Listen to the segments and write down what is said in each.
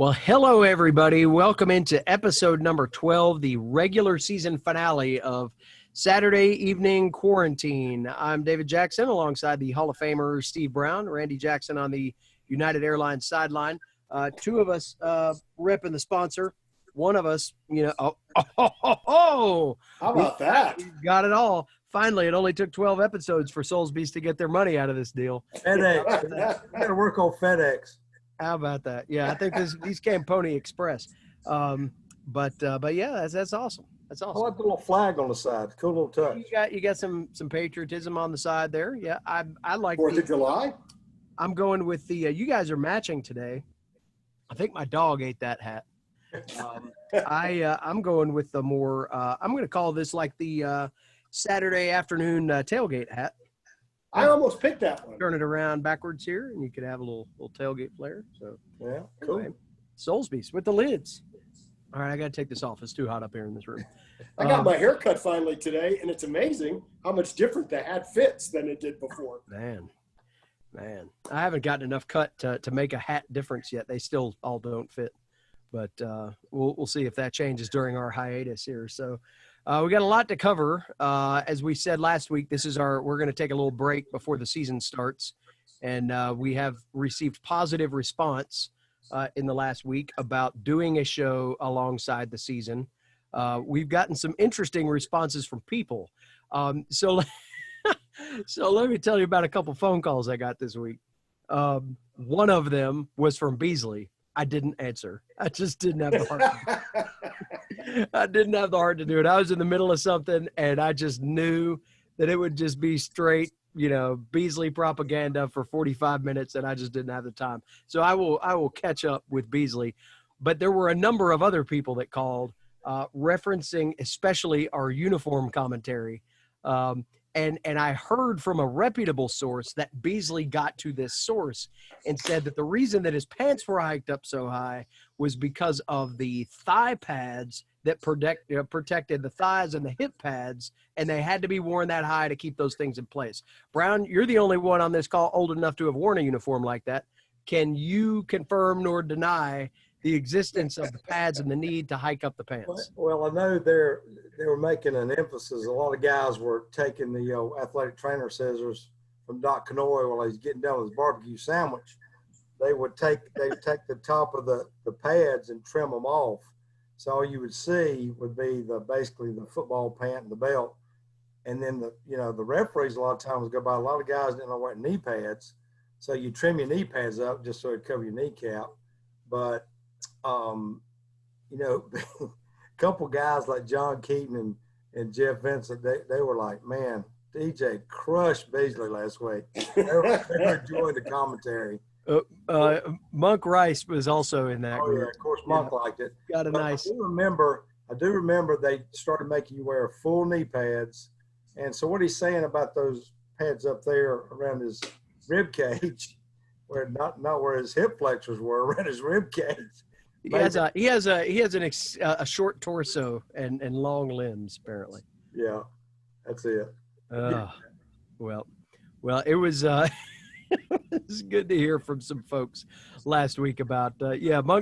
Well, hello, everybody. Welcome into episode number 12, the regular season finale of Saturday Evening Quarantine. I'm David Jackson alongside the Hall of Famer Steve Brown, Randy Jackson on the United Airlines sideline. Two of us repping the sponsor. One of us, How about that? We got it all. Finally, it only took 12 episodes for Soulsbees to get their money out of this deal. FedEx. We got to work on FedEx. How about that? Yeah, I think these came Pony Express. But yeah, that's awesome. That's awesome. I like the little flag on the side. Cool little touch. You got some patriotism on the side there. Yeah, I like 4th of July. I'm going with the. You guys are matching today. I think my dog ate that hat. I'm going with the more. I'm going to call this like the Saturday afternoon tailgate hat. I almost picked that one. Turn it around backwards here, and you could have a little tailgate flare. So yeah, cool. Anyway, Soulsbees with the lids. All right, I got to take this off. It's too hot up here in this room. I got my hair cut finally today, and it's amazing how much different the hat fits than it did before. Man, I haven't gotten enough cut to make a hat difference yet. They still all don't fit, but we'll see if that changes during our hiatus here. So. We got a lot to cover. As we said last week, we're going to take a little break before the season starts. And we have received positive response in the last week about doing a show alongside the season. We've gotten some interesting responses from people. So let me tell you about a couple phone calls I got this week. One of them was from Beasley. I didn't answer. I just didn't have the heart. I didn't have the heart to do it. I was in the middle of something, and I just knew that it would just be straight, Beasley propaganda for 45 minutes, and I just didn't have the time. So I will catch up with Beasley. But there were a number of other people that called, referencing especially our uniform commentary. And I heard from a reputable source that Beasley got to this source and said that the reason that his pants were hiked up so high was because of the thigh pads that protected the thighs and the hip pads, and they had to be worn that high to keep those things in place. Brown, you're the only one on this call old enough to have worn a uniform like that. Can you confirm nor deny the existence of the pads and the need to hike up the pants? Well, I know they were making an emphasis. A lot of guys were taking the athletic trainer scissors from Doc Canoy while he's getting done with his barbecue sandwich. They would take the top of the pads and trim them off. So all you would see would be basically the football pant and the belt. And then the referees a lot of times go by. A lot of guys didn't know what knee pads. So you trim your knee pads up just so it cover your kneecap. But a couple guys like John Keaton and Jeff Vincent, they were like, man, DJ crushed Beasley last week. They were enjoying the commentary. Monk Rice was also in that group. Yeah, of course, Monk liked it. Got a nice. I do remember they started making you wear full knee pads. And so what he's saying about those pads up there around his rib cage, where not where his hip flexors were, around his rib cage. He has a short torso and long limbs, apparently. Yeah, that's it. Well, it was it's good to hear from some folks last week about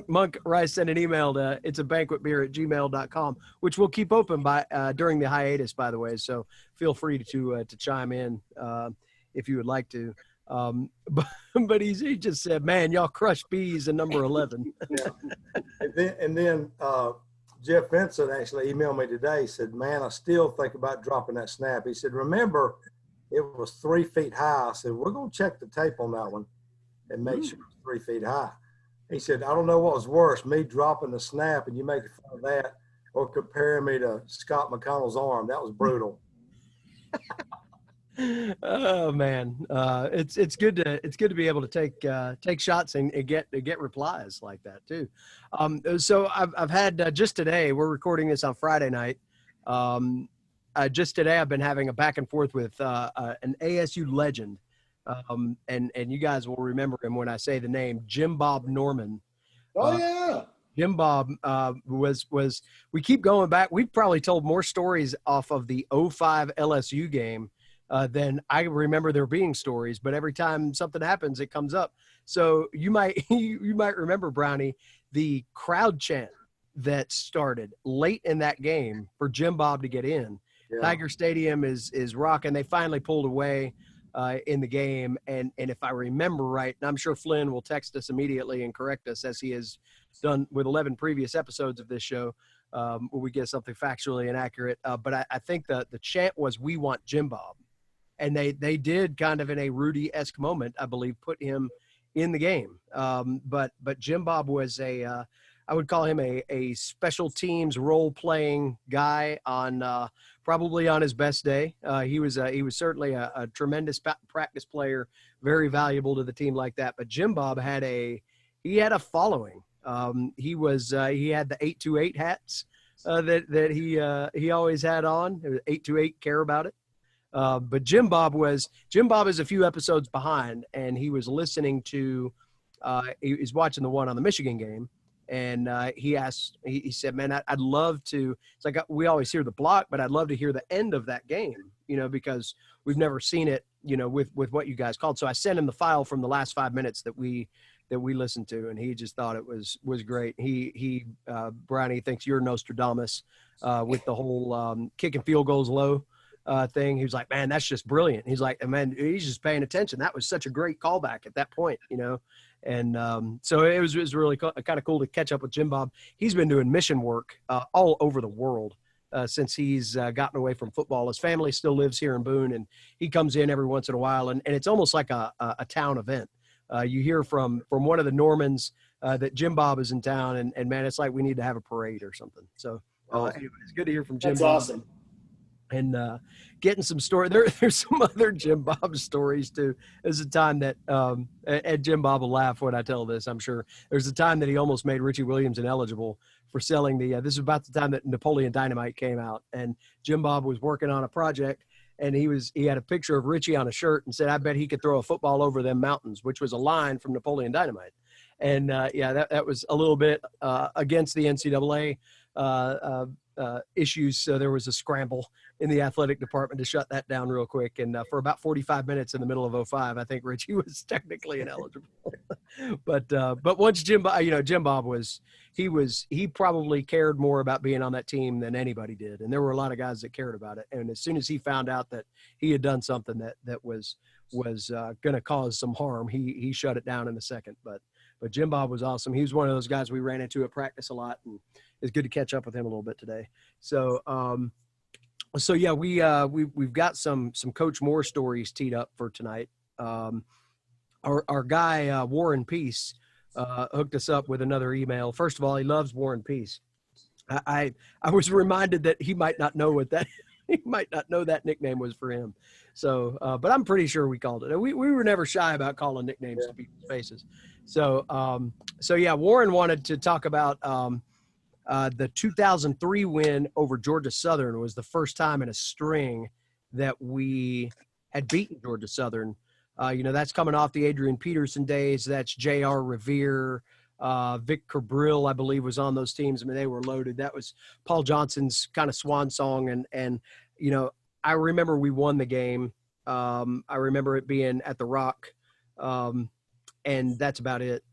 Monk Rice sent an email to itsabanquetbeer@gmail.com, which we'll keep open during the hiatus, by the way. So feel free to chime in if you would like to. But he just said, man, y'all crushed bees in number 11. Yeah. And then Jeff Vincent actually emailed me today. He said, man, I still think about dropping that snap. He said, remember, it was 3 feet high. I said, we're going to check the tape on that one and make sure it's 3 feet high. He said, I don't know what was worse, me dropping the snap and you making fun of that, or comparing me to Scott McConnell's arm. That was brutal. Oh man, it's good to be able to take shots and get replies like that too. So I've had just today. We're recording this on Friday night. Just today, I've been having a back and forth with an ASU legend, and you guys will remember him when I say the name, Jim Bob Norman. Oh yeah. Jim Bob was we keep going back. We've probably told more stories off of the 05 LSU game than I remember there being stories, but every time something happens, it comes up. So you might you might remember, Brownie, the crowd chant that started late in that game for Jim Bob to get in. Yeah. Tiger Stadium is rocking. They finally pulled away in the game, and if I remember right, and I'm sure Flynn will text us immediately and correct us as he has done with 11 previous episodes of this show, where we get something factually inaccurate. But I think the chant was "We want Jim Bob," and they did kind of in a Rudy-esque moment, I believe, put him in the game. But Jim Bob was I would call him a special teams role playing guy on probably on his best day. He was certainly a tremendous practice player, very valuable to the team like that. But Jim Bob had a following. He had the 828 hats that he always had on. 828 care about it. But Jim Bob is a few episodes behind, and he was listening to he was watching the one on the Michigan game. And he said, man, I'd love to, it's like we always hear the block, but I'd love to hear the end of that game, because we've never seen it, with what you guys called. So I sent him the file from the last 5 minutes that we listened to, and he just thought it was great. Brownie thinks you're Nostradamus with the whole kicking field goals low thing. He was like, man, that's just brilliant. He's like, man, he's just paying attention. That was such a great callback at that point, And so it was really kind of cool to catch up with Jim Bob. He's been doing mission work all over the world since he's gotten away from football. His family still lives here in Boone, and he comes in every once in a while, and it's almost like a town event. You hear from one of the Normans that Jim Bob is in town, and man, it's like we need to have a parade or something. So anyway, it's good to hear from Jim That's Bob. awesome. And getting some story. There's some other Jim Bob stories too. There's a time that and Jim Bob will laugh when I tell this, I'm sure. There's a time that he almost made Richie Williams ineligible for selling the this is about the time that Napoleon Dynamite came out, and Jim Bob was working on a project, and he had a picture of Richie on a shirt and said, I bet he could throw a football over them mountains, which was a line from Napoleon Dynamite. And that was a little bit against the NCAA issues. So there was a scramble in the athletic department to shut that down real quick. And for about 45 minutes in the middle of 2005, I think Richie was technically ineligible. but once Jim Bob he probably cared more about being on that team than anybody did. And there were a lot of guys that cared about it. And as soon as he found out that he had done something that was going to cause some harm, he shut it down in a second. But Jim Bob was awesome. He was one of those guys we ran into at practice a lot, and it's good to catch up with him a little bit today. So, yeah, we've got some Coach Moore stories teed up for tonight. Our guy War and Peace hooked us up with another email. First of all, he loves War and Peace. I was reminded that he might not know he might not know that nickname was for him. So, but I'm pretty sure we called it. We were never shy about calling nicknames to people's faces. So yeah, Warren wanted to talk about the 2003 win over Georgia Southern. Was the first time in a string that we had beaten Georgia Southern. That's coming off the Adrian Peterson days. That's J.R. Revere, Vic Cabrillo, I believe, was on those teams. I mean, they were loaded. That was Paul Johnson's kind of swan song. And I remember we won the game. I remember it being at the Rock. And that's about it.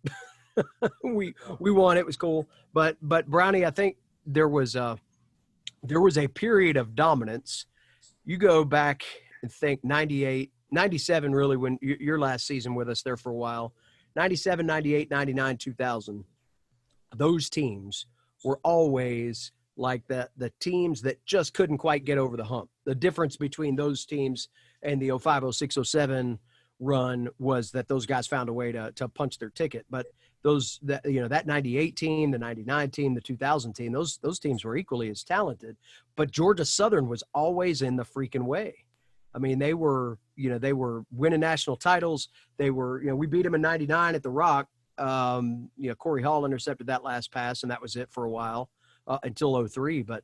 we won. It was cool. But Brownie, I think there was a period of dominance. You go back and think 98, 97, really, when your last season with us there for a while, 97, 98, 99, 2000, those teams were always like the teams that just couldn't quite get over the hump. The difference between those teams and the 05, 06, 07 run was that those guys found a way to punch their ticket. But that 98 team, the 99 team, the 2000 team, those teams were equally as talented. But Georgia Southern was always in the freaking way. I mean, they were winning national titles. They were, we beat them in 99 at the Rock. Corey Hall intercepted that last pass, and that was it for a while until 03. But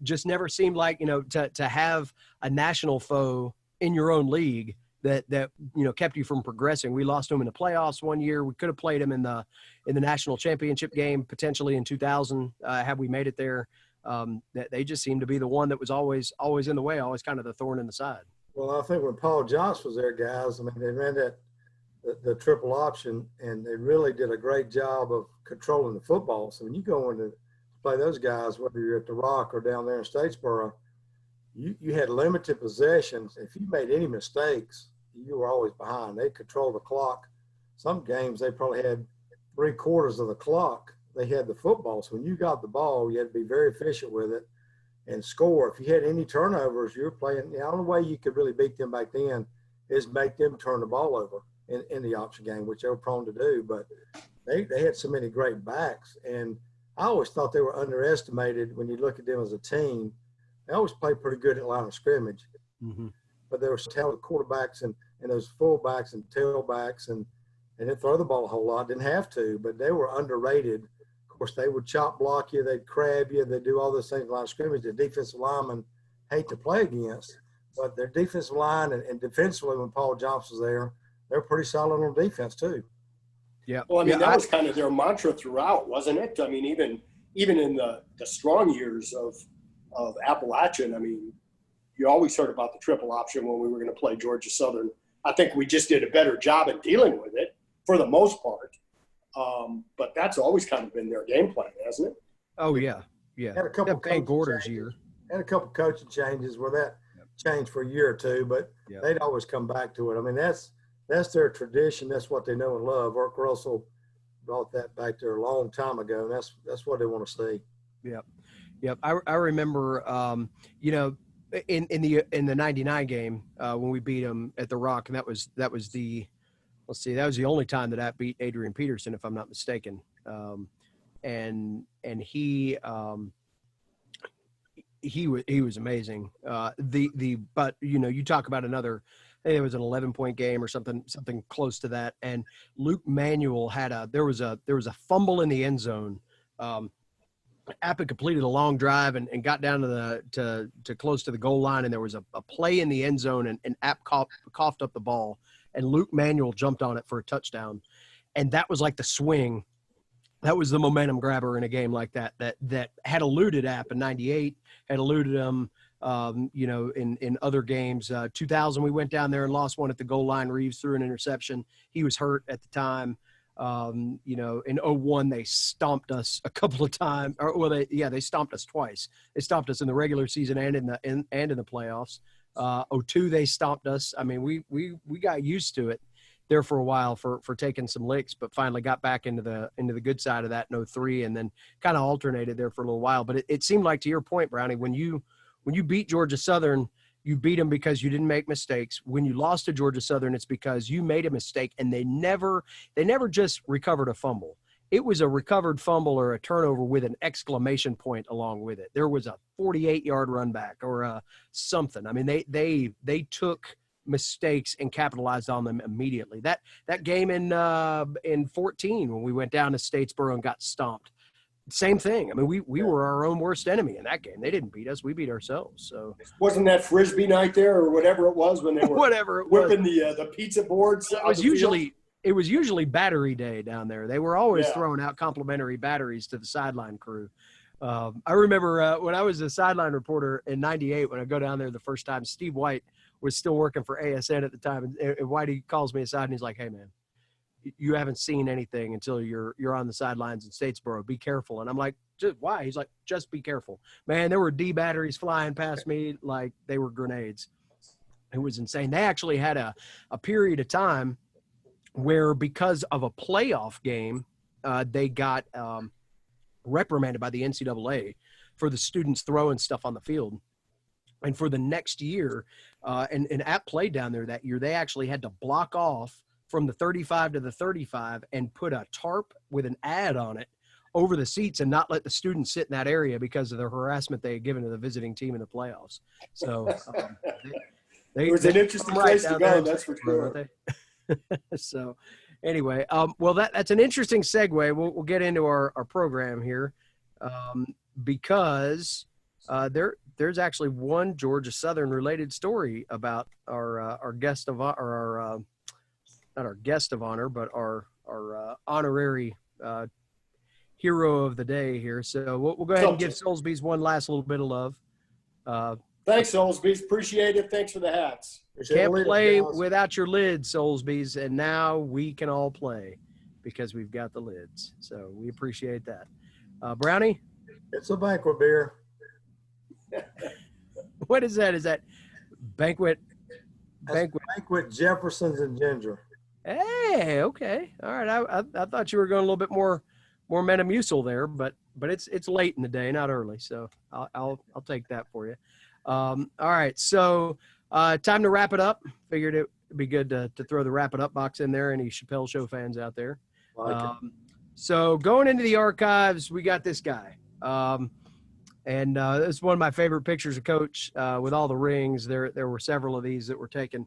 just never seemed like, to have a national foe in your own league that kept you from progressing. We lost them in the playoffs one year. We could have played them in the national championship game potentially in 2000 had we made it there. That they just seemed to be the one that was always in the way, always kind of the thorn in the side. Well, I think when Paul Johnson was there, guys, I mean, they ran that the triple option, and they really did a great job of controlling the football. So when you go in to play those guys, whether you're at the Rock or down there in Statesboro, you had limited possessions. If you made any mistakes, you were always behind. They controlled the clock. Some games they probably had 3/4 of the clock. They had the football. So when you got the ball, you had to be very efficient with it and score. If you had any turnovers, you were playing. The only way you could really beat them back then is make them turn the ball over in the option game, which they were prone to do. But they had so many great backs. And I always thought they were underestimated when you look at them as a team. They always played pretty good at line of scrimmage. Mm-hmm. But there were talented quarterbacks and those fullbacks and tailbacks, and they didn't throw the ball a whole lot, didn't have to, but they were underrated. Of course, they would chop block you, they'd crab you, they'd do all those things in line of scrimmage. The defensive linemen hate to play against, but their defensive line and defensively, when Paul Johnson was there, they were pretty solid on defense too. Yeah. Well, I mean, that was kind of their mantra throughout, wasn't it? I mean, even in the strong years of Appalachian, I mean, you always heard about the triple option when we were going to play Georgia Southern. I think we just did a better job at dealing with it for the most part. But that's always kind of been their game plan, hasn't it? Oh, yeah. Yeah. Had a couple Van Gorder's year. Had a couple coaching changes where that changed for a year or two, but they'd always come back to it. I mean, that's their tradition. That's what they know and love. Irk Russell brought that back there a long time ago, and that's what they want to see. Yep. Yep. I remember, in the 99 game when we beat them at the Rock, and that was the only time that I beat Adrian Peterson, if I'm not mistaken. And he was amazing. But you talk about another, I think it was an 11-point game or something close to that. And Luke Manuel there was a fumble in the end zone. App had completed a long drive and got down to close to the goal line, and there was a play in the end zone, and App coughed up the ball, and Luke Manuel jumped on it for a touchdown. And that was like the swing. That was the momentum grabber in a game like that had eluded App in 98, had eluded him, in other games. 2000, we went down there and lost one at the goal line. Reeves threw an interception. He was hurt at the time. In 01, they stomped us a couple of times. They stomped us twice. They stomped us in the regular season and in the playoffs. 02, they stomped us. I mean, we got used to it there for a while for taking some licks, but finally got back into the good side of that in 03, and then kind of alternated there for a little while. But it seemed like, to your point, Brownie, when you beat Georgia Southern, you beat them because you didn't make mistakes. When you lost to Georgia Southern, it's because you made a mistake, and they never just recovered a fumble. It was a recovered fumble or a turnover with an exclamation point along with it. There was a 48-yard run back or something. I mean, they took mistakes and capitalized on them immediately. That game in 14 when we went down to Statesboro and got stomped. Same thing. I mean, we were our own worst enemy in that game. They didn't beat us. We beat ourselves. So wasn't that Frisbee night there or whatever it was when they were whipping the pizza boards? It was usually battery day down there. They were always throwing out complimentary batteries to the sideline crew. I remember when I was a sideline reporter in 98, when I go down there the first time, Steve White was still working for ASN at the time. And Whitey calls me aside and he's like, "Hey man, you haven't seen anything until you're on the sidelines in Statesboro. Be careful." And I'm like, "Why?" He's like, "Just be careful." Man, there were D batteries flying past me like they were grenades. It was insane. They actually had a period of time where, because of a playoff game, they got reprimanded by the NCAA for the students throwing stuff on the field. And for the next year, and App played down there that year, they actually had to block off from the 35 to the 35 and put a tarp with an ad on it over the seats and not let the students sit in that area because of the harassment they had given to the visiting team in the playoffs. So it was an interesting place to go, that's for sure. So anyway, well, that's an interesting segue. We'll get into our program here because there's actually one Georgia Southern related story about our guest of our not our guest of honor, but our honorary hero of the day here. So we'll go ahead and give Soulsby's one last little bit of love. Thanks, Soulsby. Appreciate it. Thanks for the hats. Can't play without your lids, Soulsby's, and now we can all play because we've got the lids. So we appreciate that. Brownie? It's a banquet beer. What is that? Is that banquet? Banquet Jefferson's and ginger. Hey, okay. All right. I thought you were going a little bit more Metamucil there, but it's late in the day, not early. So I'll take that for you. All right. So time to wrap it up. Figured it would be good to throw the wrap it up box in there. Any Chappelle Show fans out there? So going into the archives, we got this guy. And it's one of my favorite pictures of Coach with all the rings. There were several of these that were taken.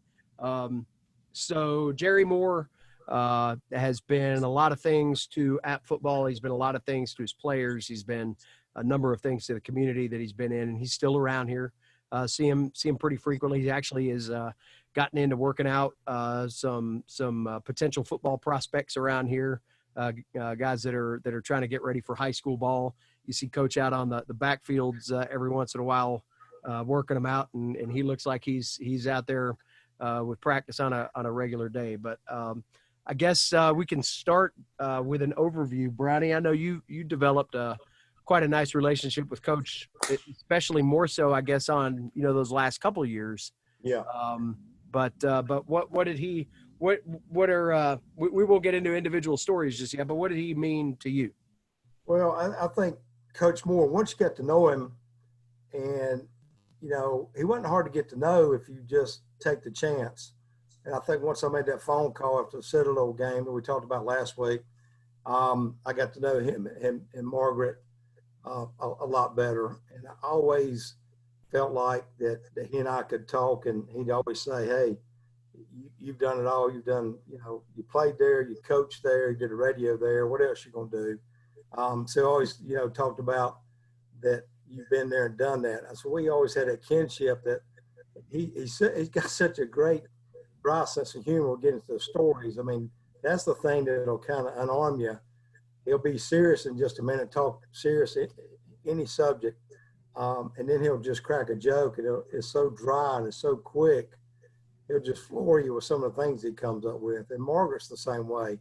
So Jerry Moore has been a lot of things to App Football. He's been a lot of things to his players. He's been a number of things to the community that he's been in, and he's still around here. See him pretty frequently. He actually has gotten into working out some potential football prospects around here, guys that are trying to get ready for high school ball. You see Coach out on the backfields every once in a while, working them out, and he looks like he's out there with practice on a regular day. But I guess we can start with an overview. Brownie, I know you developed quite a nice relationship with Coach, especially more so, I guess, on those last couple of years. Yeah. But what did he? What are we won't get into individual stories just yet. But what did he mean to you? Well, I think Coach Moore, once you get to know him, and he wasn't hard to get to know if you just take the chance. And I think once I made that phone call after the Citadel game that we talked about last week, I got to know him and Margaret a lot better. And I always felt like that he and I could talk, and he'd always say, hey, you've done it all. You've done, you played there, you coached there, you did a radio there. What else you going to do? So always, talked about that you've been there and done that. So we always had that kinship that he's got such a great dry sense of humor getting to the stories. I mean, that's the thing that'll kind of unarm you. He'll be serious in just a minute, talk serious any subject, and then he'll just crack a joke. It's so dry and it's so quick. He'll just floor you with some of the things he comes up with. And Margaret's the same way.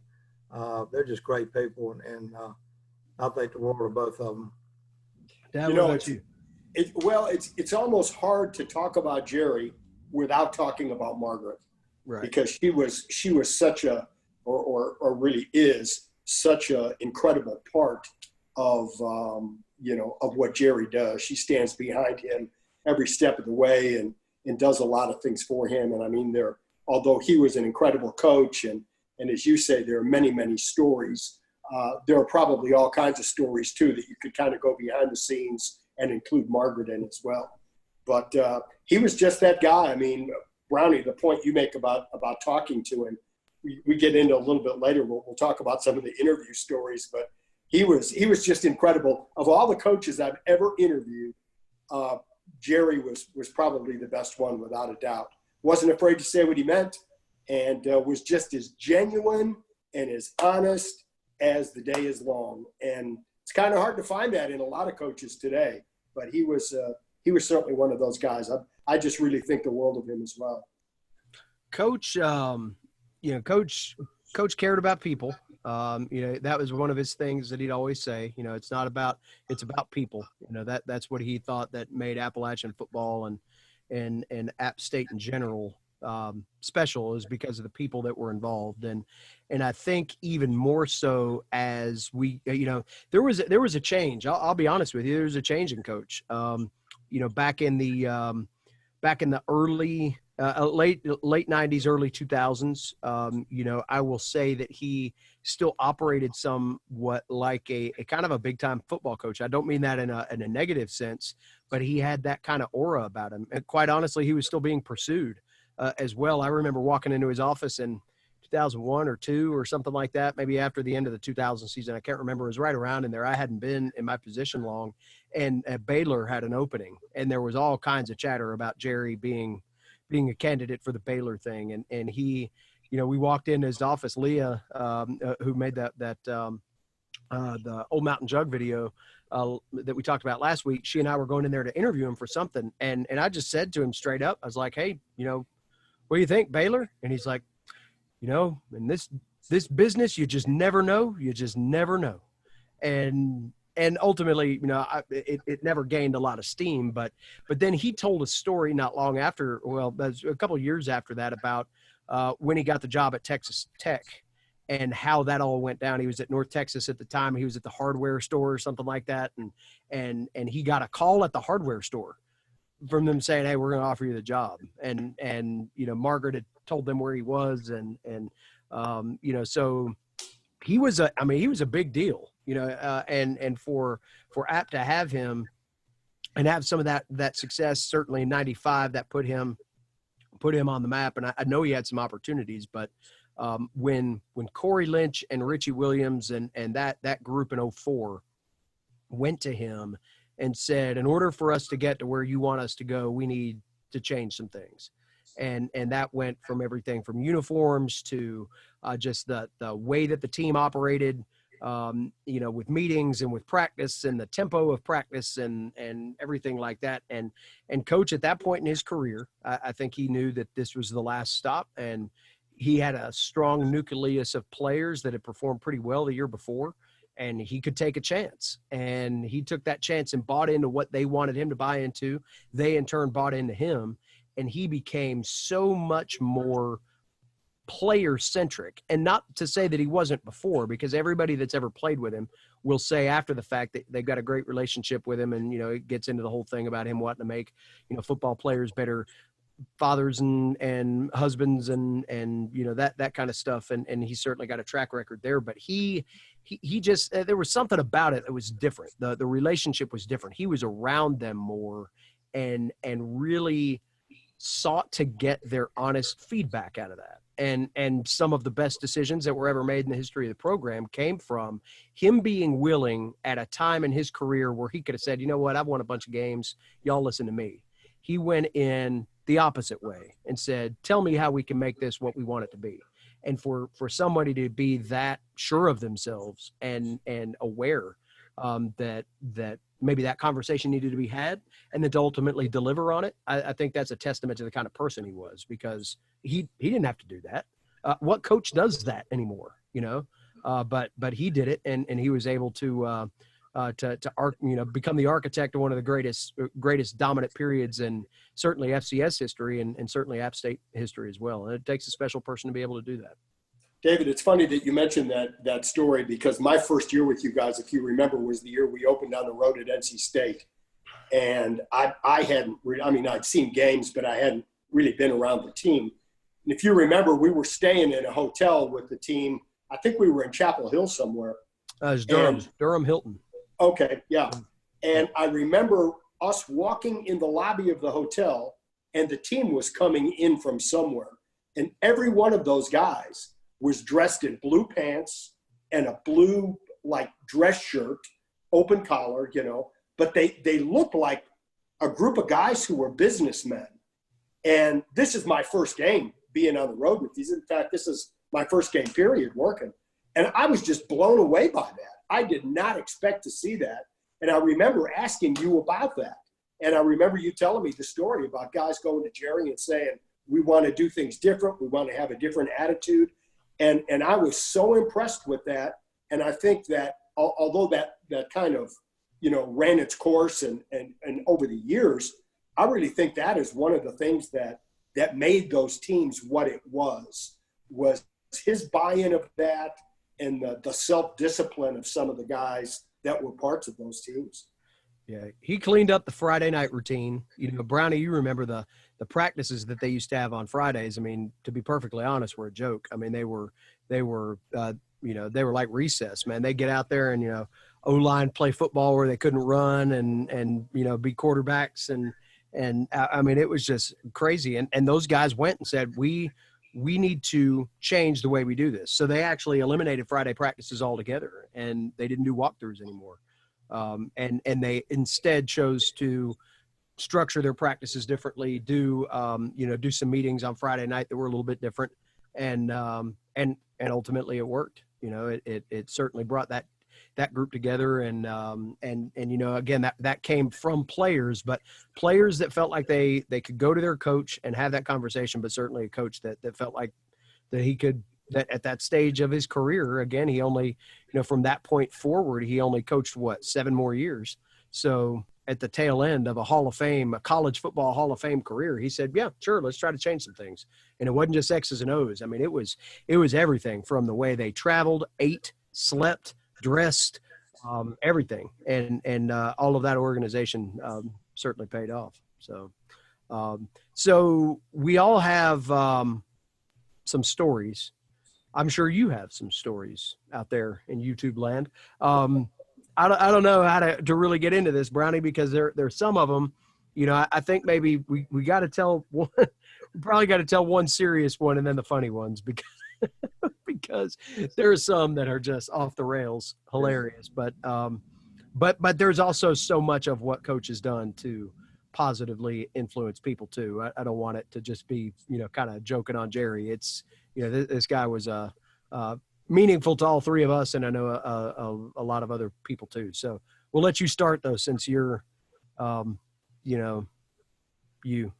They're just great people, and I think the world of both of them. Dad, what about you? It's almost hard to talk about Jerry without talking about Margaret, right? Because she was such a, or really is such a incredible part of of what Jerry does. She stands behind him every step of the way and does a lot of things for him. And I mean, although he was an incredible coach, and as you say, there are many stories. There are probably all kinds of stories too that you could kind of go behind the scenes and include Margaret in as well. But he was just that guy. I mean, Brownie, the point you make about talking to him, we get into a little bit later. We'll talk about some of the interview stories, but he was just incredible. Of all the coaches I've ever interviewed, Jerry was probably the best one without a doubt. Wasn't afraid to say what he meant, and was just as genuine and as honest as the day is long. And it's kind of hard to find that in a lot of coaches today, but he was certainly one of those guys. I just really think the world of him as well. Coach, Coach cared about people. That was one of his things that he'd always say, it's about people. That's what he thought that made Appalachian football and App State in general special, is because of the people that were involved. And I think even more so as we, there was a change. I'll be honest with you. There was a change in Coach, back in the early, late 90s, early 2000s. I will say that he still operated somewhat like a kind of a big time football coach. I don't mean that in a negative sense, but he had that kind of aura about him. And quite honestly, he was still being pursued as well. I remember walking into his office in 2001 or 2 or something like that, maybe after the end of the 2000 season. I can't remember. It was right around in there. I hadn't been in my position long, and Baylor had an opening, and there was all kinds of chatter about Jerry being a candidate for the Baylor thing. And he, we walked into his office, Leah, who made that the Old Mountain Jug video that we talked about last week. She and I were going in there to interview him for something, and I just said to him straight up, I was like, "Hey, what do you think, Baylor?" And he's like, in this business, you just never know. You just never know. And ultimately, it never gained a lot of steam. But then he told a story not long after, a couple of years after that, about when he got the job at Texas Tech and how that all went down. He was at North Texas at the time. He was at the hardware store or something like that, and he got a call at the hardware store from them saying, "Hey, we're going to offer you the job." And Margaret had told them where he was, and so he was a big deal, and for App to have him and have some of that success, certainly in '95, that put him on the map. And I know he had some opportunities, but when Corey Lynch and Richie Williams and that group in '04 went to him and said, in order for us to get to where you want us to go, we need to change some things. And that went from everything from uniforms to just the way that the team operated, with meetings and with practice and the tempo of practice and everything like that. And Coach, at that point in his career, I think he knew that this was the last stop, and he had a strong nucleus of players that had performed pretty well the year before, and he could take a chance. And he took that chance and bought into what they wanted him to buy into. They in turn bought into him, and he became so much more player centric. And not to say that he wasn't before, because everybody that's ever played with him will say after the fact that they've got a great relationship with him. And, it gets into the whole thing about him wanting to make, football players better fathers and husbands and that kind of stuff. And he's certainly got a track record there, but he just, there was something about it that was different. The relationship was different. He was around them more and really sought to get their honest feedback out of that. And some of the best decisions that were ever made in the history of the program came from him being willing at a time in his career where he could have said, "You know what, I've won a bunch of games. Y'all listen to me." He went in the opposite way and said, "Tell me how we can make this what we want it to be." And for somebody to be that sure of themselves and aware that maybe that conversation needed to be had, and then to ultimately deliver on it, I think that's a testament to the kind of person he was, because he didn't have to do that. What coach does that anymore, but he did it, and he was able to become the architect of one of the greatest dominant periods in certainly FCS history and certainly App State history as well. And it takes a special person to be able to do that. David, it's funny that you mentioned that story, because my first year with you guys, if you remember, was the year we opened on the road at NC State. And I hadn't I'd seen games, but I hadn't really been around the team. And if you remember, we were staying in a hotel with the team. I think we were in Chapel Hill somewhere. It was Durham Hilton. Okay, yeah. And I remember us walking in the lobby of the hotel, and the team was coming in from somewhere. And every one of those guys was dressed in blue pants and a blue, dress shirt, open collar, but they looked like a group of guys who were businessmen. And this is my first game being on the road with these. In fact, this is my first game period working. And I was just blown away by that. I did not expect to see that. And I remember asking you about that. And I remember you telling me the story about guys going to Jerry and saying, "We want to do things different. We want to have a different attitude." And I was so impressed with that. And I think that although that kind of, ran its course and over the years, I really think that is one of the things that made those teams what it was his buy-in of that and the self-discipline of some of the guys that were parts of those teams. Yeah, he cleaned up the Friday night routine. Brownie, you remember the practices that they used to have on Fridays. I mean, to be perfectly honest, were a joke. I mean, they were like recess, man. They get out there and, O-line play football where they couldn't run and be quarterbacks. And I mean, it was just crazy. And those guys went and said, we need to change the way we do this. So they actually eliminated Friday practices altogether, and they didn't do walkthroughs anymore. And they instead chose to structure their practices differently, do some meetings on Friday night that were a little bit different. And ultimately it worked. It certainly brought that group together. And you know, again, that came from players, but players that felt like they could go to their coach and have that conversation, but certainly a coach that felt like that he could, that at that stage of his career, again, he only, you know, from that point forward, he only coached 7 more years. So at the tail end of a college football Hall of Fame career, he said, yeah, sure, let's try to change some things. And it wasn't just X's and O's. I mean, it was everything from the way they traveled, ate, slept, dressed, everything. And all of that organization certainly paid off. So we all have some stories. I'm sure you have some stories out there in YouTube land. I don't know how to really get into this, Brownie, because there's some of them, you know, I think maybe we got to tell one, we probably got to tell one serious one and then the funny ones, because there are some that are just off the rails, hilarious. But there's also so much of what Coach has done to positively influence people too. I don't want it to just be, you know, kind of joking on Jerry. It's, you know, this guy was meaningful to all three of us, and I know a lot of other people too. So we'll let you start though, since you're, you know, you.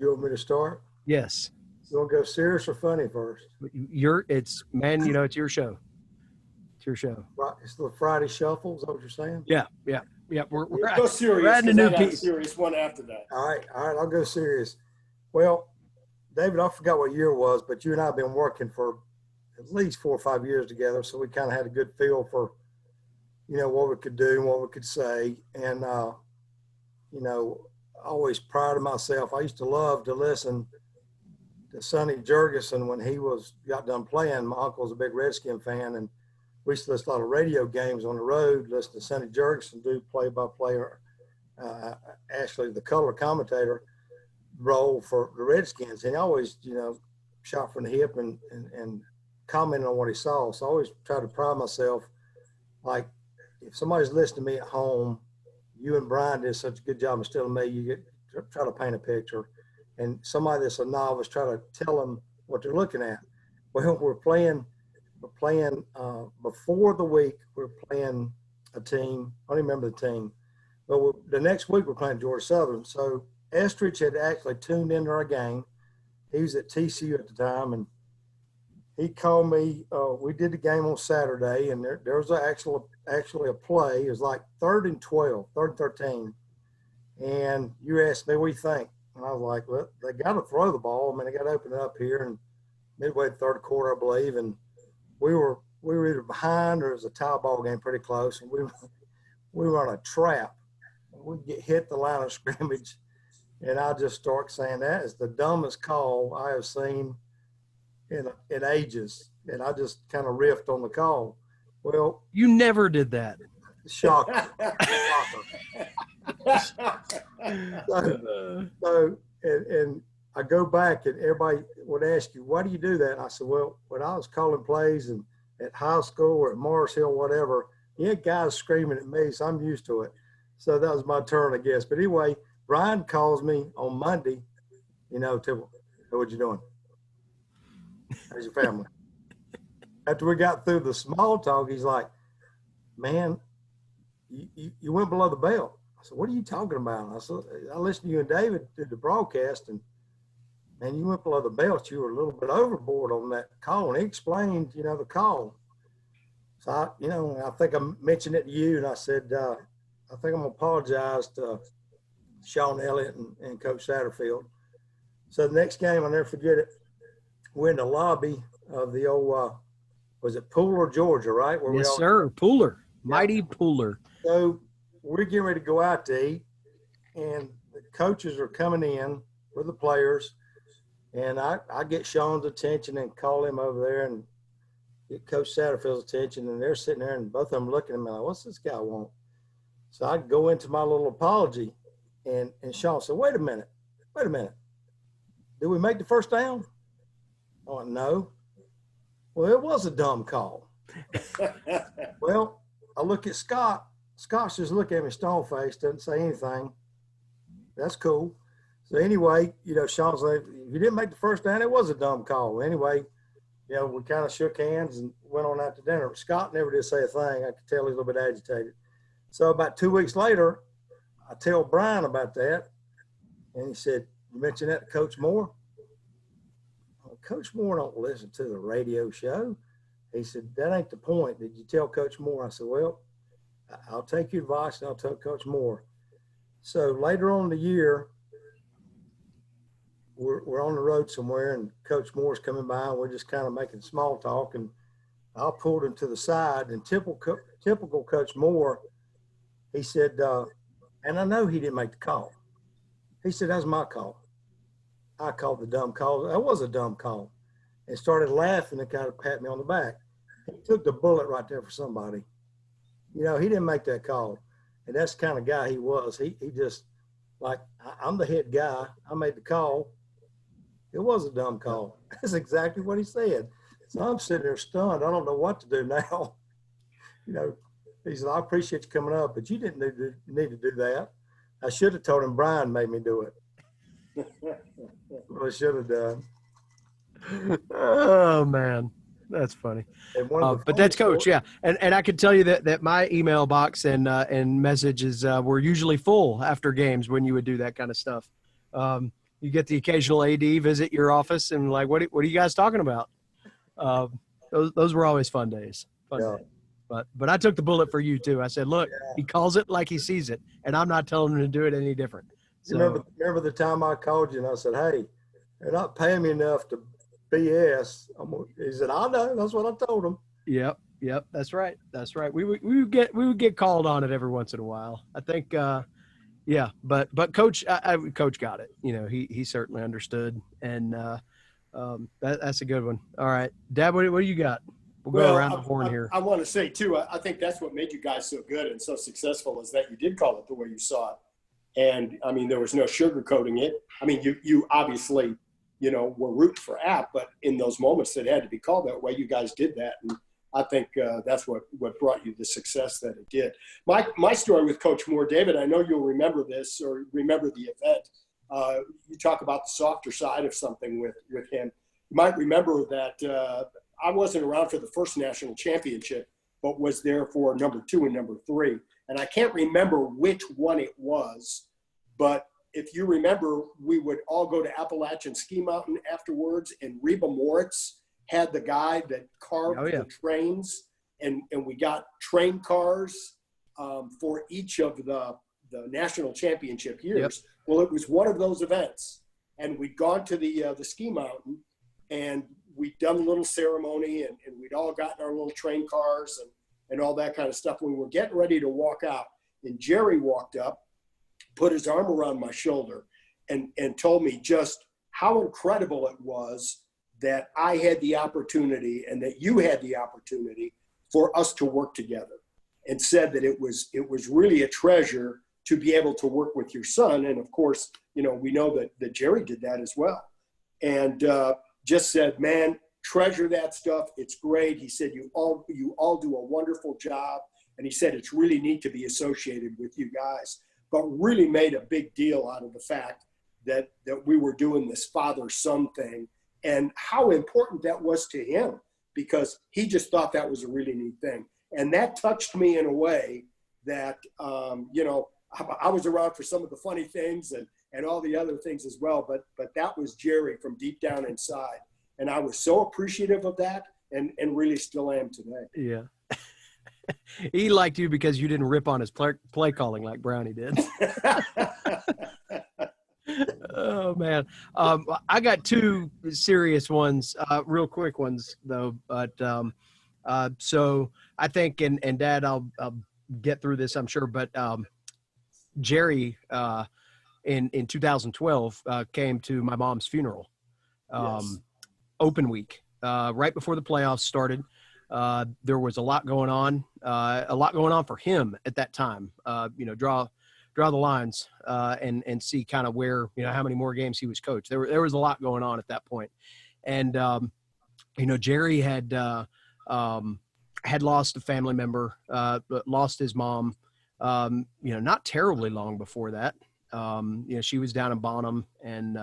You want me to start? Yes. You want to go serious or funny first? It's man, you know, it's your show. It's your show. Right. It's the Friday Shuffle. Is that what you're saying? Yeah. We're go serious. we're adding a new I got piece. a serious one after that. All right. I'll go serious. Well, David, I forgot what year it was, but you and I have been working for at least 4 or 5 years together, so we kind of had a good feel for, you know, what we could do and what we could say. And you know, I always prided myself. I used to love to listen to Sonny Jurgensen when he got done playing. My uncle was a big Redskin fan, and we used to listen to a lot of radio games on the road, listen to Sonny Jurgensen do play-by-play, actually the color commentator role for the Redskins. And he always, you know, shot from the hip and commented on what he saw. So I always try to pride myself, like, if somebody's listening to me at home, you and Brian did such a good job of stealing me, you try to paint a picture. And somebody that's a novice, try to tell them what they're looking at. Well, we're playing before the week, we're playing a team. I don't even remember the team. But the next week we're playing Georgia Southern. So Estridge had actually tuned into our game. He was at TCU at the time, and he called me. We did the game on Saturday, and there was actually a play. It was like 3rd and 12, 3rd and 13. And you asked me, what do you think? And I was like, well, they got to throw the ball. I mean, they got to open it up here. And midway third quarter, I believe, and we were either behind or it was a tie ball game, pretty close. And we were on a trap. We hit the line of scrimmage, and I just start saying, that is the dumbest call I have seen in ages. And I just kind of riffed on the call. Well, You never did that. shocker. So and I go back, and everybody would ask you, why do you do that? And I said, well, when I was calling plays and at high school or at Morris Hill, whatever, you had guys screaming at me, so I'm used to it. So that was my turn, I guess. But anyway, Brian calls me on Monday, you know, what you doing? How's your family? After we got through the small talk, he's like, man, you went below the belt. I said, what are you talking about? I said, I listened to you and David do the broadcast, and man, you went below the belt. You were a little bit overboard on that call. And he explained, you know, the call. So, I think I mentioned it to you, and I said, I think I'm going to apologize to Sean Elliott and Coach Satterfield. So the next game, I'll never forget it, we're in the lobby of the old, was it Pooler, Georgia, right? Yes, sir. Pooler. Mighty Pooler. So we're getting ready to go out to eat, and the coaches are coming in with the players, and I get Sean's attention and call him over there and get Coach Satterfield's attention, and they're sitting there, and both of them looking at me like, what's this guy want? So I go into my little apology, and Sean said, wait a minute. Did we make the first down? I went, no. Well, it was a dumb call. Well, I look at Scott. Scott's just looking at me stone-faced, doesn't say anything. That's cool. So anyway, you know, Sean's like, if you didn't make the first down, it was a dumb call. Anyway, you know, we kind of shook hands and went on out to dinner. Scott never did say a thing. I could tell he's a little bit agitated. So about 2 weeks later, I tell Brian about that, and he said, "You mentioned that to Coach Moore?" Well, Coach Moore don't listen to the radio show. He said, "That ain't the point. Did you tell Coach Moore?" I said, "Well, I'll take your advice and I'll tell Coach Moore." So later on in the year, we're on the road somewhere, and Coach Moore's coming by, and we're just kind of making small talk, and I pulled him to the side, and typical Coach Moore, he said, and I know he didn't make the call. He said, "That's my call. I called the dumb call. That was a dumb call." And started laughing and kind of pat me on the back. He took the bullet right there for somebody. You know, he didn't make that call. And that's the kind of guy he was. He just, like, I'm the head guy. I made the call. It was a dumb call. That's exactly what he said. So I'm sitting there stunned. I don't know what to do now. You know, he said, "I appreciate you coming up, but you didn't need to do that." I should have told him Brian made me do it. Well, I should have done. Oh man, that's funny. But that's Coach, yeah. And I could tell you that my email box and messages were usually full after games when you would do that kind of stuff. You get the occasional AD visit your office and like, what are you guys talking about? Those were always fun days. Days. But I took the bullet for you too. I said, look, he calls it like he sees it, and I'm not telling him to do it any different. So, remember the time I called you and I said, "Hey, they're not paying me enough to BS." He said, "I know." That's what I told him. Yep. That's right. We would get called on it every once in a while. I think, yeah. But Coach, Coach got it. You know, he certainly understood, and that's a good one. All right, Dad, what do you got? We'll go around the horn here. I want to say too. I think that's what made you guys so good and so successful is that you did call it the way you saw it. And I mean, there was no sugarcoating it. I mean, you obviously, you know, were rooting for App, but in those moments that had to be called that way, you guys did that. And I think that's what brought you the success that it did. My story with Coach Moore, David, I know you'll remember this or remember the event. You talk about the softer side of something with him. You might remember that I wasn't around for the first national championship, but was there for number 2 and number 3. And I can't remember which one it was, but if you remember, we would all go to Appalachian Ski Mountain afterwards, and Reba Moritz had the guy that carved the trains, and we got train cars for each of the national championship years. Yep. Well, it was one of those events, and we'd gone to the ski mountain, and we'd done a little ceremony, and we'd all gotten our little train cars and all that kind of stuff. We were getting ready to walk out, and Jerry walked up, put his arm around my shoulder, and told me just how incredible it was that I had the opportunity and that you had the opportunity for us to work together, and said that it was really a treasure to be able to work with your son. And of course, you know, we know that Jerry did that as well. And just said, "Man, treasure that stuff. It's great." He said, you all do a wonderful job. And he said, "It's really neat to be associated with you guys," but really made a big deal out of the fact that we were doing this father-son thing and how important that was to him, because he just thought that was a really neat thing. And that touched me in a way that, you know, I was around for some of the funny things and all the other things as well, but that was Jerry from deep down inside. And I was so appreciative of that and really still am today. Yeah. He liked you because you didn't rip on his play calling like Brownie did. Oh, man. I got 2 serious ones, real quick ones, though. But so I think, and Dad, I'll get through this, I'm sure. But Jerry, in 2012, came to my mom's funeral, open week, right before the playoffs started. There was a lot going on for him at that time. You know, draw the lines and see kind of where, you know, how many more games he was coached. There was a lot going on at that point. And, you know, Jerry had lost a family member, lost his mom, you know, not terribly long before that. You know, she was down in Bonham, and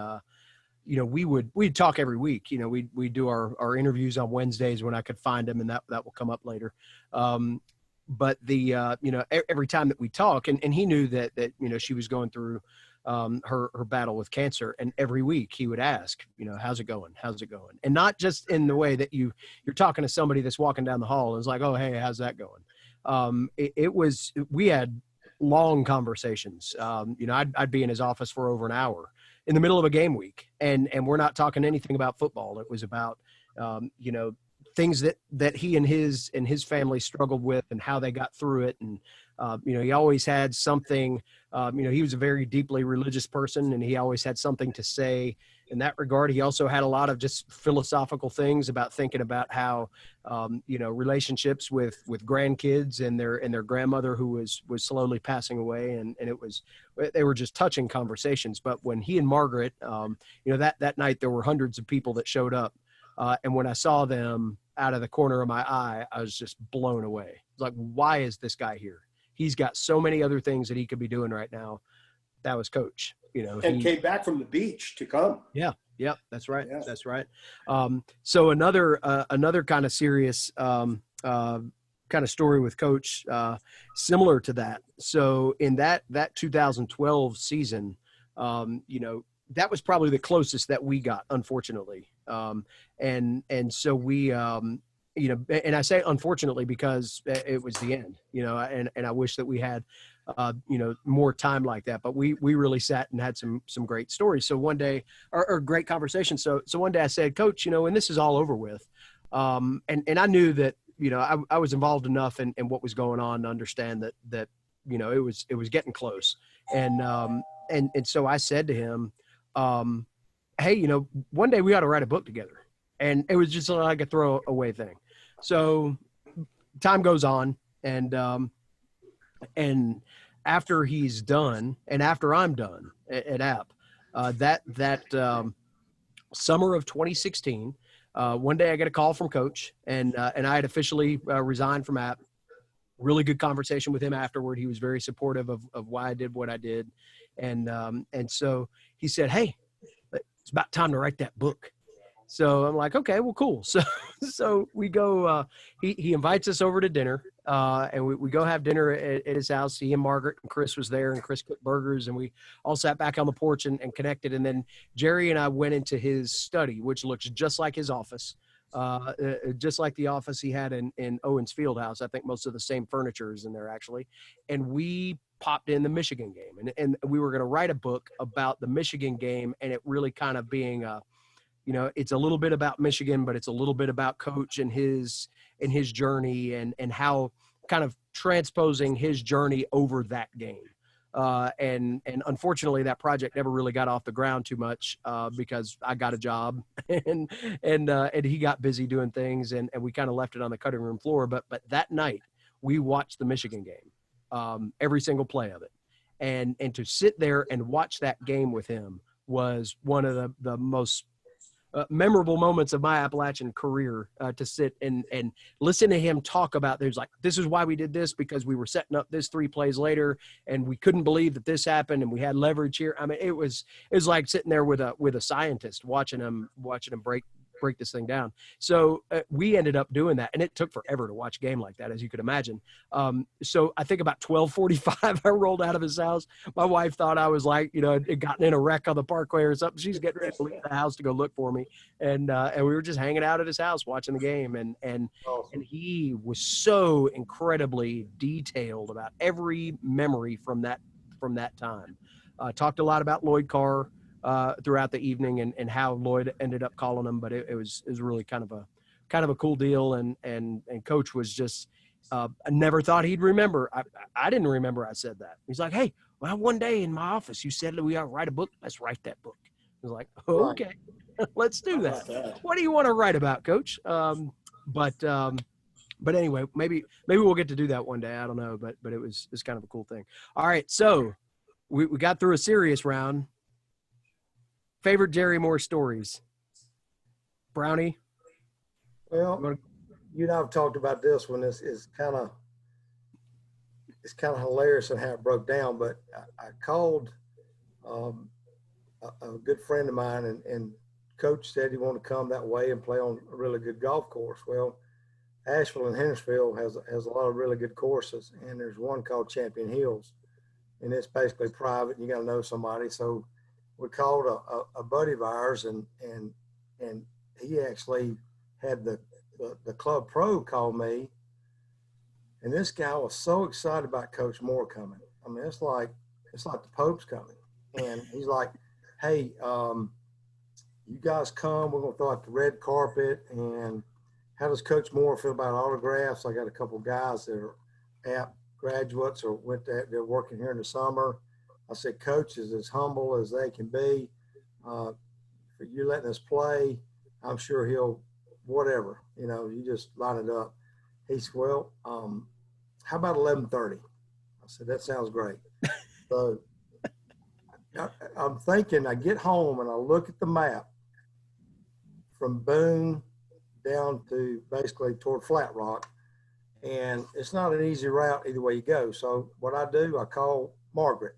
we'd talk every week. We do our interviews on Wednesdays when I could find them, and that will come up later. But every time that we talk, and he knew that she was going through her battle with cancer, and every week he would ask, how's it going, and not just in the way that you're talking to somebody that's walking down the hall and it's like, oh, hey, how's that going. We had long conversations. I'd be in his office for over an hour in the middle of a game week, and we're not talking anything about football. It was about things that he and his family struggled with and how they got through it. And he always had something. He was a very deeply religious person, and he always had something to say in that regard. He also had a lot of just philosophical things about thinking about how relationships with grandkids and their grandmother who was slowly passing away, and they were just touching conversations. But when he and Margaret, that night there were hundreds of people that showed up. And when I saw them out of the corner of my eye, I was just blown away. I was like, why is this guy here? He's got so many other things that he could be doing right now. That was Coach, and came back from the beach to come. Yeah. Yep. That's right. Yeah. That's right. So another kind of serious, kind of story with Coach, similar to that. So in that 2012 season, that was probably the closest that we got, unfortunately. And so we, and I say unfortunately because it was the end, and I wish that we had, more time like that. But we really sat and had some great stories. So one day, or great conversation. So one day I said, Coach, when this is all over with, and I knew that, I was involved enough in what was going on to understand that it was getting close. And so I said to him, hey, one day we ought to write a book together. And it was just like a throwaway thing. So time goes on, and after he's done, and after I'm done at App, that summer of 2016, one day I get a call from Coach, and I had officially resigned from App. Really good conversation with him afterward. He was very supportive of why I did what I did. And so he said, hey, it's about time to write that book. So I'm like, okay, well, cool. So we go, he invites us over to dinner, and we go have dinner at his house. He and Margaret and Chris was there, and Chris cooked burgers, and we all sat back on the porch and connected. And then Jerry and I went into his study, which looks just like his office, just like the office he had in Owens Fieldhouse. I think most of the same furniture is in there, actually. And we popped in the Michigan game, and we were going to write a book about the Michigan game, and it really kind of being it's a little bit about Michigan, but it's a little bit about Coach and his journey and how kind of transposing his journey over that game. And unfortunately that project never really got off the ground too much, because I got a job and he got busy doing things, and we kind of left it on the cutting room floor. But that night we watched the Michigan game, every single play of it. And to sit there and watch that game with him was one of the most memorable moments of my Appalachian career, to sit and listen to him talk about. There's like, this is why we did this, because we were setting up this 3 plays later, and we couldn't believe that this happened, and we had leverage here. I mean, it was like sitting there with a scientist watching him break this thing down. So we ended up doing that, and it took forever to watch a game like that, as you could imagine. So I think about 12:45, I rolled out of his house. My wife thought I was like, had gotten in a wreck on the parkway or something. She's getting ready to leave the house to go look for me, and we were just hanging out at his house watching the game, and he was so incredibly detailed about every memory from that time. Talked a lot about Lloyd Carr throughout the evening, and how Lloyd ended up calling him. But it was really kind of a cool deal. And Coach was just, I never thought he'd remember. I didn't remember I said that. He's like, hey, well, one day in my office, you said that we ought to write a book. Let's write that book. I was like, okay, let's do that. What do you want to write about, Coach? But anyway, maybe we'll get to do that one day. I don't know, but it's kind of a cool thing. All right. So we got through a serious round. Favorite Jerry Moore stories? Brownie? Well, you and I have talked about this one. It's kind of hilarious and how it broke down. But I called a good friend of mine, and coach said he wanted to come that way and play on a really good golf course. Well, Asheville and Hendersonville has a lot of really good courses, and there's one called Champion Hills, and it's basically private. And you got to know somebody. So we called a buddy of ours, and he actually had the club pro call me, and this guy was so excited about Coach Moore coming. I mean, it's like the Pope's coming, and he's like, "Hey, you guys come. We're gonna throw out the red carpet, and how does Coach Moore feel about autographs? I got a couple guys that are app graduates or they're working here in the summer." I said, "Coach is as humble as they can be. For you letting us play, I'm sure he'll, whatever, you just line it up." He said, "Well, how about 11:30?" I said, "That sounds great." So I'm thinking, I get home and I look at the map from Boone down to basically toward Flat Rock, and it's not an easy route either way you go. So what I do, I call Margaret.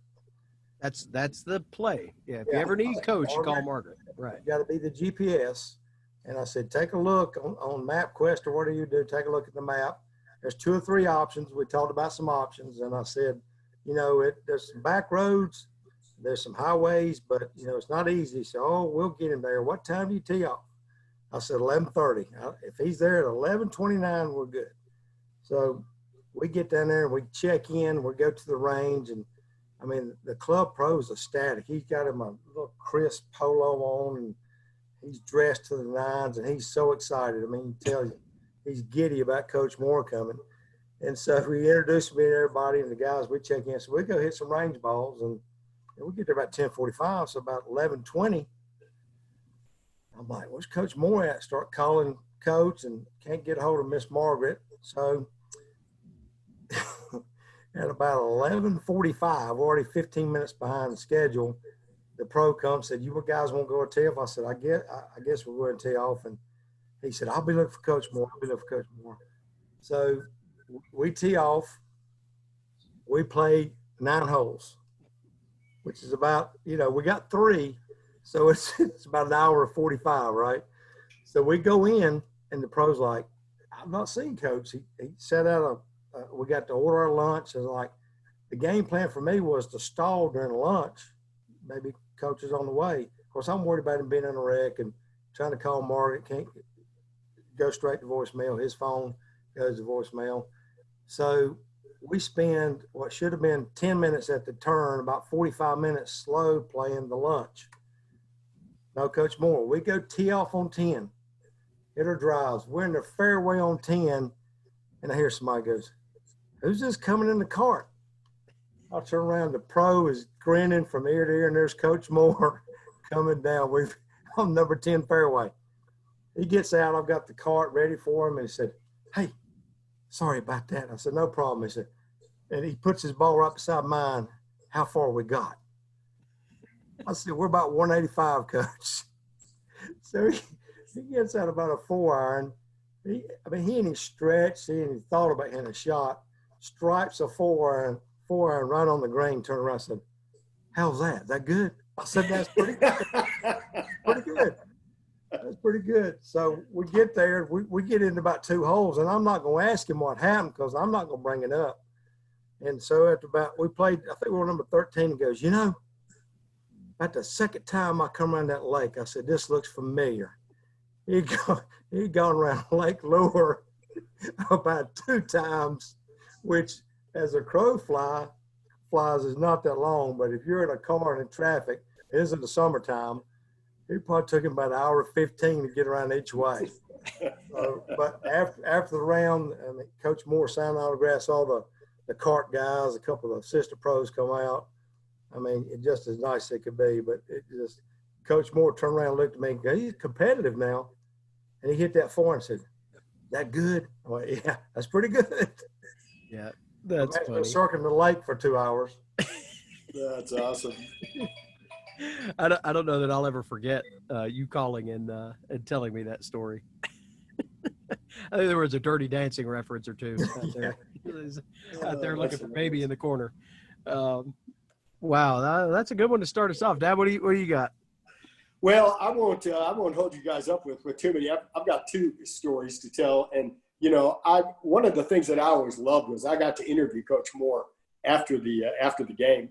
That's the play. Yeah, if you Yeah, ever need a coach, you call Margaret. Margaret. Right. You got to be the GPS. And I said, take a look on MapQuest or whatever you do. Take a look at the map. There's 2 or 3 options. We talked about some options, and I said, there's some back roads, there's some highways, but it's not easy. So, we'll get him there. What time do you tee off? I said 11:30. If he's there at 11:29, we're good. So we get down there and we check in. We go to the range, and I mean the club pro is ecstatic. He's got him a little crisp polo on, and he's dressed to the nines, and he's so excited. I mean, he tells you he's giddy about Coach Moore coming. And so we introduced me to everybody, and the guys, we check in. So we go hit some range balls, and we get there about 10:45. So about 11:20, I'm like, "Where's Coach Moore at?" Start calling Coach, and can't get a hold of Miss Margaret. So at about 11:45, already 15 minutes behind the schedule, the pro comes, said, "You guys won't go to tee off?" I said, I guess we're going to tee off. And he said, "I'll be looking for Coach Moore. I'll be looking for Coach Moore." So we tee off. We play 9 holes, which is about, we got 3. So it's about an hour and 45, right? So we go in, and the pro's like, "I've not seen Coach." He set out we got to order our lunch. And like, the game plan for me was to stall during lunch. Maybe Coach is on the way. Of course, I'm worried about him being in a wreck and trying to call Margaret. Can't go straight to voicemail. His phone goes to voicemail. So we spend what should have been 10 minutes at the turn, about 45 minutes slow playing the lunch. No Coach Moore. We go tee off on 10. Hit our drives. We're in the fairway on 10, and I hear somebody goes, "Who's this coming in the cart?" I turn around. The pro is grinning from ear to ear, and there's Coach Moore coming down. We're on number 10 fairway. He gets out. I've got the cart ready for him, and he said, "Hey, sorry about that." I said, "No problem." He said, and he puts his ball right beside mine. "How far we got?" I said, "We're about 185, Coach." So he gets out about a 4-iron. He ain't even stretched. He ain't even thought about hitting a shot. Stripes a 4-iron right on the green. Turn around and said, "How's that? Is that good?" I said, "That's pretty good." Pretty good. That's pretty good. So we get there. We get into about 2 holes, and I'm not going to ask him what happened because I'm not going to bring it up. And so after we played, I think we were number 13. He goes, "About the second time I come around that lake," I said, "this looks familiar." He'd gone around Lake Lure about 2 times, which as a crow flies is not that long. But if you're in a car and in traffic, it isn't the summertime, it probably took him about an hour 15 to get around each way. But after the round, I mean, Coach Moore signed autographs, all the cart guys, a couple of the sister pros come out. I mean, it just as nice as it could be. But it just, Coach Moore turned around and looked at me and go, "He's competitive now." And he hit that 4 and said, "That good?" I went, "Yeah, that's pretty good." Yeah, that's funny. Circling the lake for 2 hours. That's awesome. I don't know that I'll ever forget you calling and telling me that story. I think there was a Dirty Dancing reference or two out there. Out there looking for baby in the corner. Wow, that's a good one to start us off. Dad, what do you got? Well, I won't hold you guys up with too many. I've got two stories to tell, and one of the things that I always loved was I got to interview Coach Moore after the game,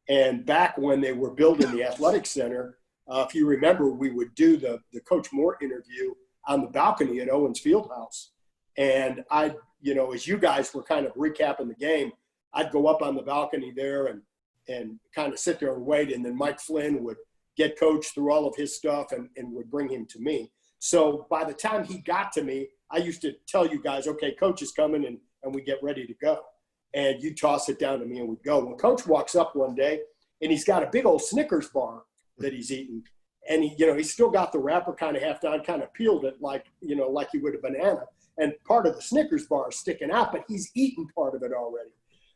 and back when they were building the athletic center, if you remember, we would do the Coach Moore interview on the balcony at Owens Fieldhouse, and as you guys were kind of recapping the game, I'd go up on the balcony there and kind of sit there and wait, and then Mike Flynn would get Coach through all of his stuff and would bring him to me. So by the time he got to me, I used to tell you guys, okay, Coach is coming, and we get ready to go. And you toss it down to me and we'd go. Well, Coach walks up one day and he's got a big old Snickers bar that he's eating. And he's still got the wrapper kind of half down, kind of peeled it like you would a banana. And part of the Snickers bar is sticking out, but he's eaten part of it already.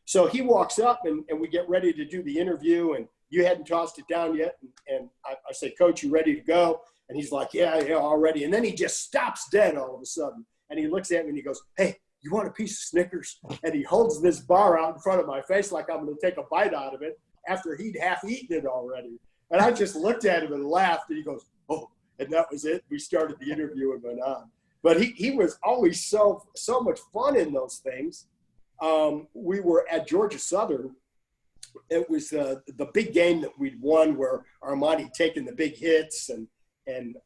So he walks up and we get ready to do the interview, and you hadn't tossed it down yet. And I say, Coach, you ready to go? And he's like, yeah, already. And then he just stops dead all of a sudden. And he looks at me and he goes, hey, you want a piece of Snickers? And he holds this bar out in front of my face like I'm going to take a bite out of it after he'd half eaten it already. And I just looked at him and laughed. And he goes, oh, and that was it. We started the interview and went on. But he was always so much fun in those things. We were at Georgia Southern. It was the big game that we'd won where Armani taken the big hits, and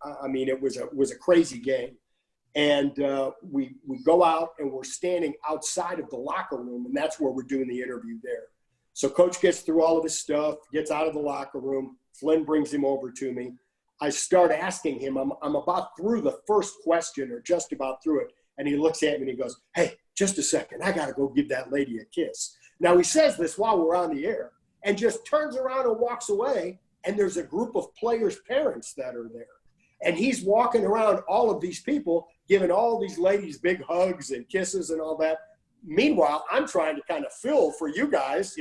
I mean it was a crazy game. And we go out and we're standing outside of the locker room, and that's where we're doing the interview there. So Coach gets through all of his stuff, gets out of the locker room. Flynn brings him over to me. I start asking him. I'm about through the first question, or just about through it, and he looks at me and he goes, hey, just a second. I got to go give that lady a kiss. Now, he says this while we're on the air and just turns around and walks away, and there's a group of players' parents that are there. And he's walking around all of these people, giving all these ladies big hugs and kisses and all that. Meanwhile, I'm trying to kind of fill for you guys,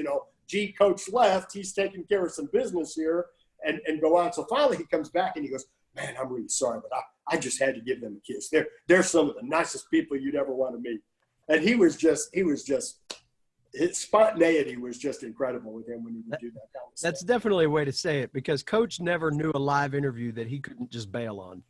gee, Coach left. He's taking care of some business here and go on. So finally he comes back and he goes, man, I'm really sorry, but I just had to give them a kiss. They're some of the nicest people you'd ever want to meet. And his spontaneity was just incredible with him when he would do that kind of stuff. That's definitely a way to say it, because Coach never knew a live interview that he couldn't just bail on.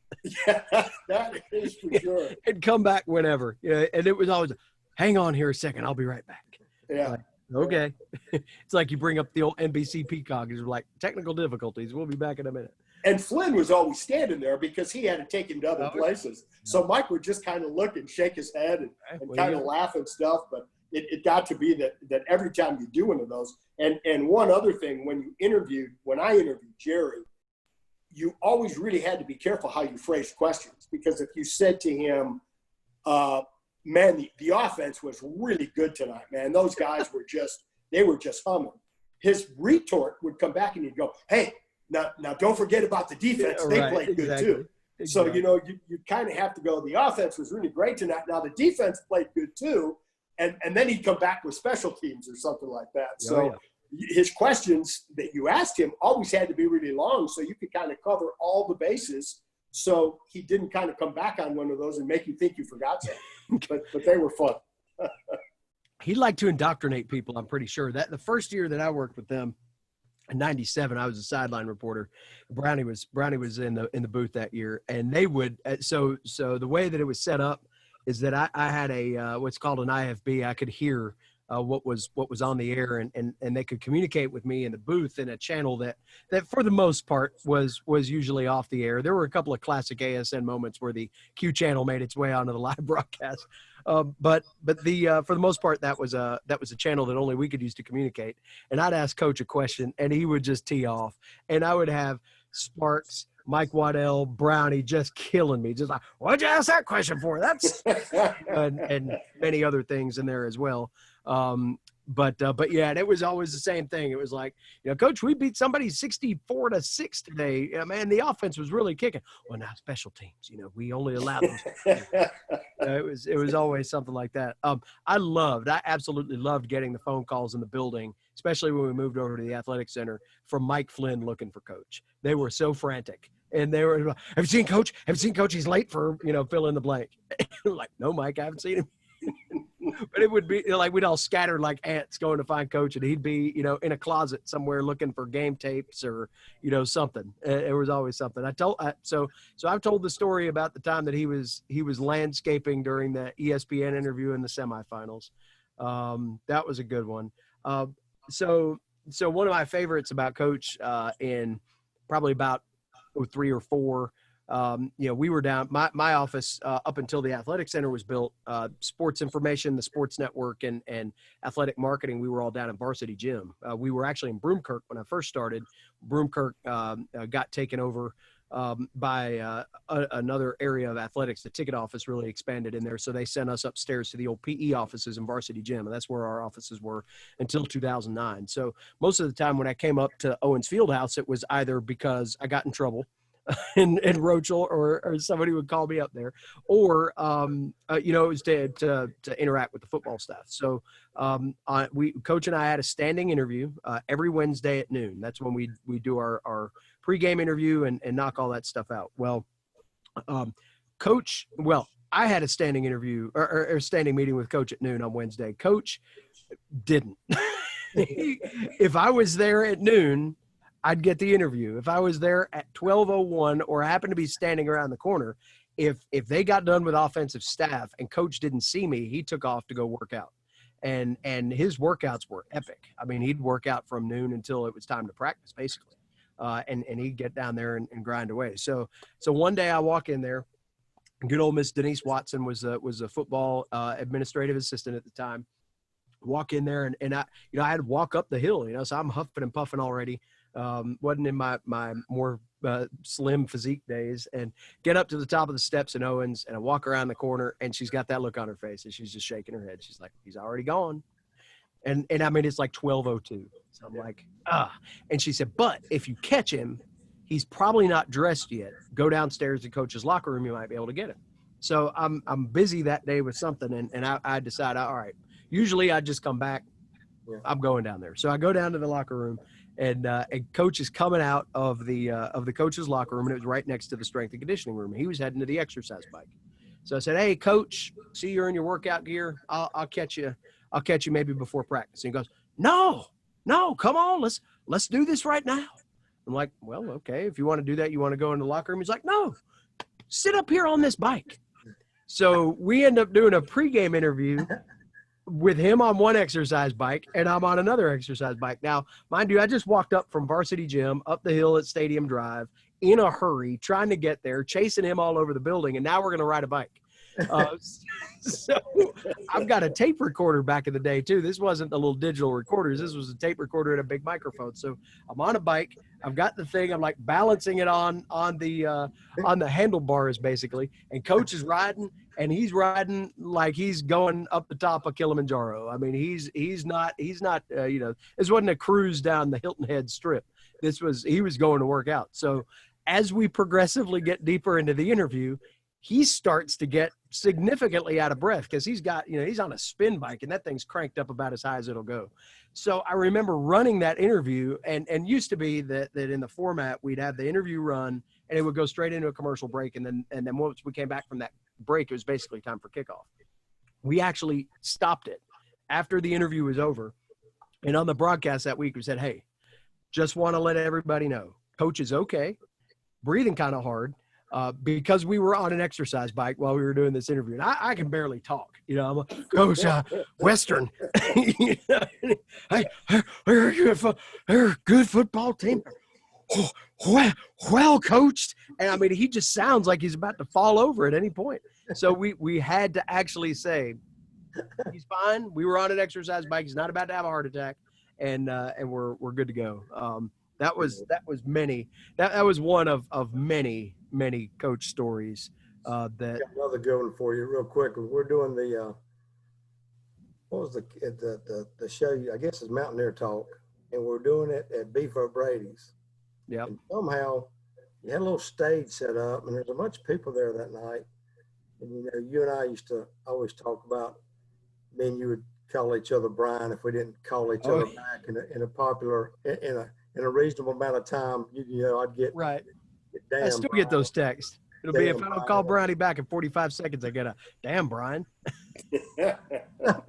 Yeah, that is for sure. And come back whenever. And it was always, hang on here a second, I'll be right back. Yeah. Like, okay. It's like you bring up the old NBC Peacock. It's like, technical difficulties. We'll be back in a minute. And Flynn was always standing there because he had to take him to other places. So Mike would just kind of look and shake his head and kind of laugh and stuff. But it got to be that every time you do one of those. And one other thing, when I interviewed Jerry, you always really had to be careful how you phrased questions. Because if you said to him, man, the offense was really good tonight, man. Those guys were just humming. His retort would come back and he'd go, hey, now don't forget about the defense. They played good too. Exactly. So, you kind of have to go, the offense was really great tonight. Now the defense played good too. And then he'd come back with special teams or something like that. So his questions that you asked him always had to be really long so you could kind of cover all the bases. So he didn't kind of come back on one of those and make you think you forgot something. but they were fun. He'd like to indoctrinate people, I'm pretty sure. That the first year that I worked with them, in '97, I was a sideline reporter. Brownie was in the booth that year, and they would. So the way that it was set up is that I had a what's called an IFB. I could hear what was on the air, and they could communicate with me in the booth in a channel that for the most part was usually off the air. There were a couple of classic ASN moments where the Q channel made its way onto the live broadcast. But the for the most part, that was a channel that only we could use to communicate. And I'd ask Coach a question, and he would just tee off, and I would have Sparks, Mike Waddell, Brownie just killing me, just like, what'd you ask that question for? That's and many other things in there as well. But yeah, and it was always the same thing. It was like, Coach, we beat somebody 64-6 today. Yeah, man, the offense was really kicking. Well, now special teams, we only allowed them. It was always something like that. I absolutely loved getting the phone calls in the building, especially when we moved over to the athletic center, from Mike Flynn looking for Coach. They were so frantic. And they were, have you seen Coach? Have you seen Coach? He's late for, fill in the blank. Like, no, Mike, I haven't seen him. But it would be like we'd all scatter like ants going to find Coach, and he'd be, in a closet somewhere looking for game tapes or, something. It was always something. So I've told the story about the time that he was landscaping during the ESPN interview in the semifinals. That was a good one. So one of my favorites about Coach in probably about 3 or 4. We were down my office up until the athletic center was built, sports information, the sports network, and athletic marketing. We were all down at Varsity Gym. We were actually in Broomkirk when I first started. Broomkirk got taken over by another area of athletics. The ticket office really expanded in there. So they sent us upstairs to the old PE offices in Varsity Gym. And that's where our offices were until 2009. So most of the time when I came up to Owens Fieldhouse, it was either because I got in trouble in Rochelle or somebody would call me up there, or it was to interact with the football staff. So Coach and I had a standing interview every Wednesday at noon. That's when we do our pregame interview and knock all that stuff out. Well, I had a standing interview or standing meeting with Coach at noon on Wednesday. Coach didn't. If I was there at noon, I'd get the interview. If I was there at 12:01 or happened to be standing around the corner, if they got done with offensive staff and Coach didn't see me, he took off to go work out. And his workouts were epic. I mean, he'd work out from noon until it was time to practice, basically. And he'd get down there and grind away. So one day I walk in there. Good old Miss Denise Watson was a football administrative assistant at the time. Walk in there and I had to walk up the hill, so I'm huffing and puffing already. Wasn't in my more slim physique days, and get up to the top of the steps in Owens, and I walk around the corner, and she's got that look on her face, and she's just shaking her head. She's like, he's already gone. And I mean, it's like 12:02. So I'm like, and she said, but if you catch him, he's probably not dressed yet. Go downstairs to Coach's locker room. You might be able to get him. So I'm busy that day with something. And I decide, all right, usually I just come back. Yeah. I'm going down there. So I go down to the locker room, and Coach is coming out of the coach's locker room, and it was right next to the strength and conditioning room. He was heading to the exercise bike. So I said, hey, Coach, see you're in your workout gear. I'll catch you. I'll catch you maybe before practice. And he goes, no, come on. Let's do this right now. I'm like, well, okay. If you want to do that, you want to go in the locker room. He's like, no, sit up here on this bike. So we end up doing a pregame interview with him on one exercise bike and I'm on another exercise bike. Now, mind you, I just walked up from Varsity Gym up the hill at Stadium Drive in a hurry, trying to get there, chasing him all over the building. And now we're going to ride a bike. So I've got a tape recorder back in the day too. This wasn't the little digital recorders. This was a tape recorder and a big microphone. So I'm on a bike. I've got the thing. I'm like balancing it on the handlebars basically. And Coach is riding, and he's riding like he's going up the top of Kilimanjaro. I mean, he's not. This wasn't a cruise down the Hilton Head Strip. He was going to work out. So as we progressively get deeper into the interview, he starts to get significantly out of breath because he's on a spin bike, and that thing's cranked up about as high as it'll go. So I remember running that interview, and used to be that in the format, we'd have the interview run and it would go straight into a commercial break. And then once we came back from that break, it was basically time for kickoff. We actually stopped it after the interview was over. And on the broadcast that week, we said, hey, just want to let everybody know, Coach is okay, breathing kind of hard. Because we were on an exercise bike while we were doing this interview. And I can barely talk, I'm a Coach Western. Hey, they're a good football team. Well coached. And I mean, he just sounds like he's about to fall over at any point. So we had to actually say, he's fine. We were on an exercise bike. He's not about to have a heart attack. And we're good to go. That was one of many Coach stories. That got another good one for you, real quick. We're doing the what was the show? I guess it's Mountaineer Talk, and we're doing it at Beef O'Brady's. Yeah. Somehow you had a little stage set up, and there's a bunch of people there that night. And you and I used to always talk about. Then you would call each other Brian if we didn't call each other back in a reasonable amount of time. I'd get right. Damn, I still Brian. get those texts. It'll be if I don't call Brownie back in 45 seconds, I get a damn Brian. I'll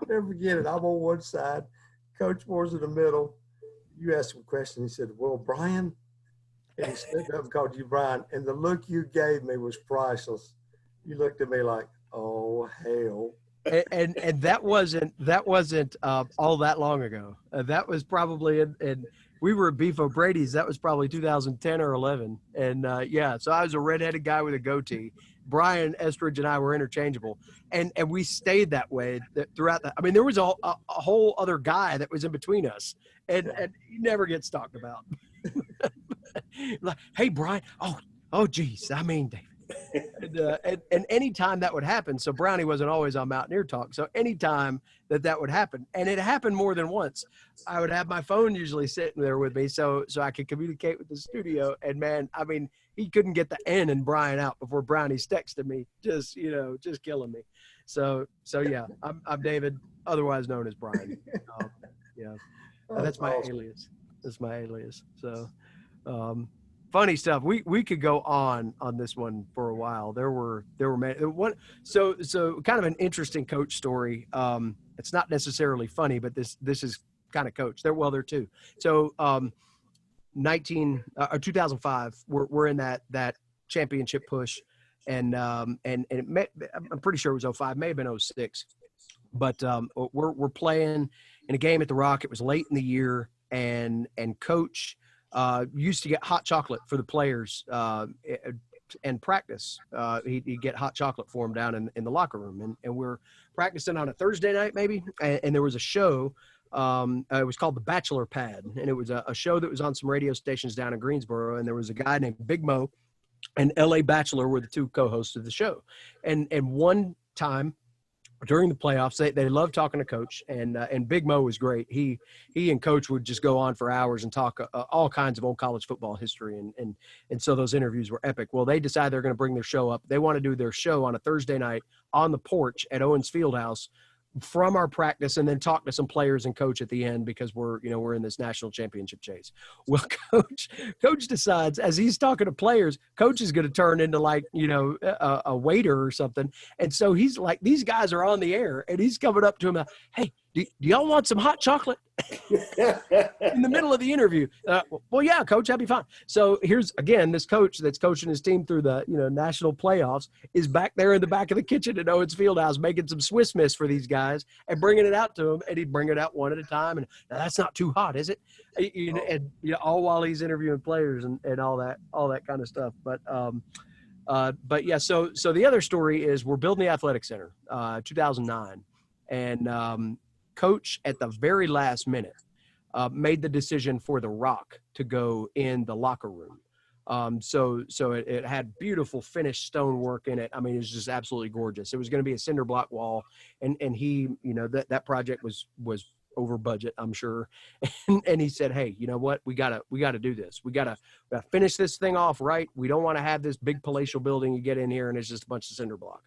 never forget it. I'm on one side, Coach Moore's in the middle. You asked him a question. He said, "Well, Brian," and he stood up and called you Brian. And the look you gave me was priceless. You looked at me like, "Oh hell." And that wasn't all that long ago. That was probably in we were at Beef O'Brady's. That was probably 2010 or 11. And yeah, so I was a redheaded guy with a goatee. Brian Estridge and I were interchangeable, and we stayed that way throughout the. I mean, there was a whole other guy that was in between us, and he never gets talked about. Like, hey, Brian. Oh, geez. I mean, and anytime that would happen, so Brownie wasn't always on Mountaineer Talk. So anytime that would happen, and it happened more than once, I would have my phone usually sitting there with me, so I could communicate with the studio. And man, I mean, he couldn't get the N in Brian out before Brownie's texted me, just killing me. So yeah, I'm David, otherwise known as Brian. Yeah, that's my alias. That's my alias. So. Funny stuff. We could go on this one for a while. There were one. So kind of an interesting coach story. It's not necessarily funny, but this is kind of coach. There are two. So 2005, we're in that championship push, and it may, I'm pretty sure it was 05, may have been 06, but we're playing in a game at the Rock. It was late in the year, and coach used to get hot chocolate for the players and practice. He'd get hot chocolate for them down in the locker room. And we're practicing on a Thursday night maybe. And there was a show. It was called The Bachelor Pad. And it was a show that was on some radio stations down in Greensboro. And there was a guy named Big Mo and LA Bachelor were the two co-hosts of the show. And one time, during the playoffs, they loved talking to Coach, and Big Mo was great. He and Coach would just go on for hours and talk all kinds of old college football history, and so those interviews were epic. Well, they decided they're going to bring their show up. They want to do their show on a Thursday night on the porch at Owens Fieldhouse from our practice, and then talk to some players and Coach at the end, because we're in this national championship chase. Well, Coach decides, as he's talking to players, Coach is going to turn into like, a waiter or something. And so he's like, these guys are on the air, and he's coming up to him, hey, do y'all want some hot chocolate? In the middle of the interview. Well, yeah, Coach, that'd be fine. So here's, again, this coach that's coaching his team through the national playoffs is back there in the back of the kitchen at Owens Fieldhouse making some Swiss Miss for these guys and bringing it out to them, and he'd bring it out one at a time. And now, that's not too hot, is it? And all while he's interviewing players and all that kind of stuff. But yeah, so the other story is we're building the athletic center, 2009, and Coach at the very last minute made the decision for the Rock to go in the locker room. So it had beautiful finished stonework in it. I mean, it was just absolutely gorgeous. It was going to be a cinder block wall, and he, that project was over budget, I'm sure. And he said, hey, you know what? We gotta do this. We gotta finish this thing off right. We don't want to have this big palatial building. You get in here and it's just a bunch of cinder block.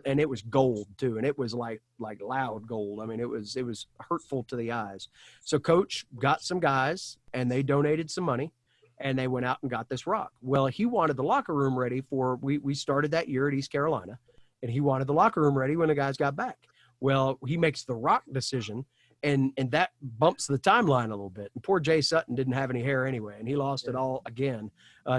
And it was gold too, and it was like loud gold. I mean, it was hurtful to the eyes. So Coach got some guys, and they donated some money, and they went out and got this Rock. Well, he wanted the locker room ready for we started that year at East Carolina, and he wanted the locker room ready when the guys got back. Well, he makes the Rock decision, and that bumps the timeline a little bit. And poor Jay Sutton didn't have any hair anyway, and he lost it all again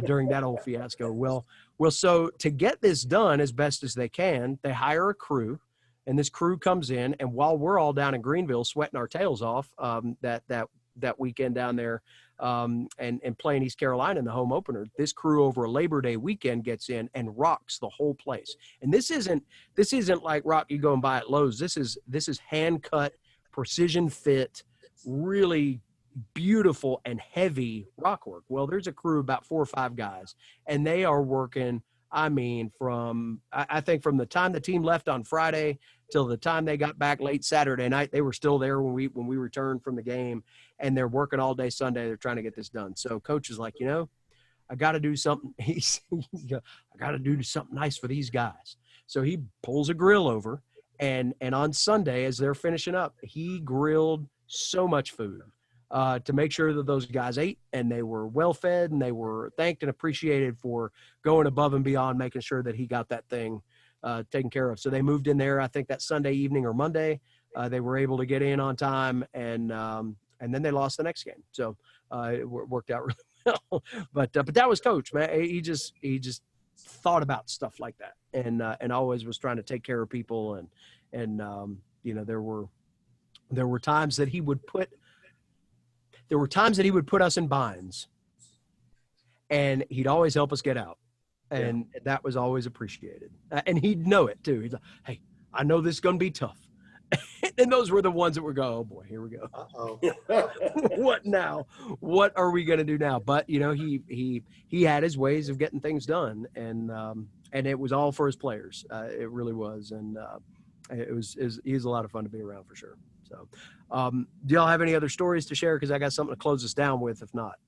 during that old fiasco. Well, so to get this done as best as they can, they hire a crew, and this crew comes in, and while we're all down in Greenville sweating our tails off that weekend down there and playing East Carolina in the home opener, this crew over a Labor Day weekend gets in and rocks the whole place. And this isn't like rock you go and buy at Lowe's. This is hand cut, precision fit, really beautiful and heavy rock work. Well, there's a crew of about 4 or 5 guys, and they are working, I mean, I think from the time the team left on Friday till the time they got back late Saturday night, they were still there when we returned from the game, and they're working all day Sunday. They're trying to get this done. So Coach is like, I got to do something. I got to do something nice for these guys. So he pulls a grill over, and on Sunday, as they're finishing up, he grilled so much food to make sure that those guys ate, and they were well fed, and they were thanked and appreciated for going above and beyond, making sure that he got that thing taken care of. So they moved in there, I think that Sunday evening or Monday. They were able to get in on time, and then they lost the next game. So it worked out really well. But that was Coach, man. He just thought about stuff like that, and always was trying to take care of people. And there were times that he would put us in binds, and he'd always help us get out. And that was always appreciated. And he'd know it too. He's like, "Hey, I know this is going to be tough." And those were the ones that would go, "Oh boy, here we go. What now? What are we going to do now?" But he had his ways of getting things done, and it was all for his players. It really was, and he was a lot of fun to be around for sure. So, do y'all have any other stories to share? Because I got something to close us down with. If not,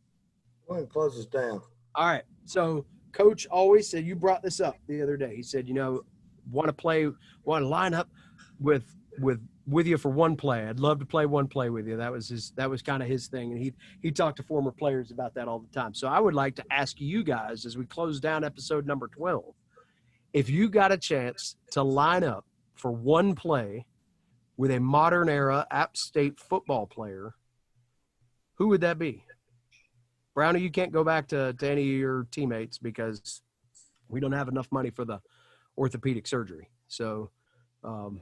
go ahead and close us down. All right. So, Coach always said, you brought this up the other day. He said, want to line up with you for one play. I'd love to play one play with you. That was kind of his thing. And he talked to former players about that all the time. So I would like to ask you guys, as we close down episode number 12, if you got a chance to line up for one play with a modern era App State football player, who would that be? Brownie, you can't go back to any of your teammates because we don't have enough money for the orthopedic surgery. So the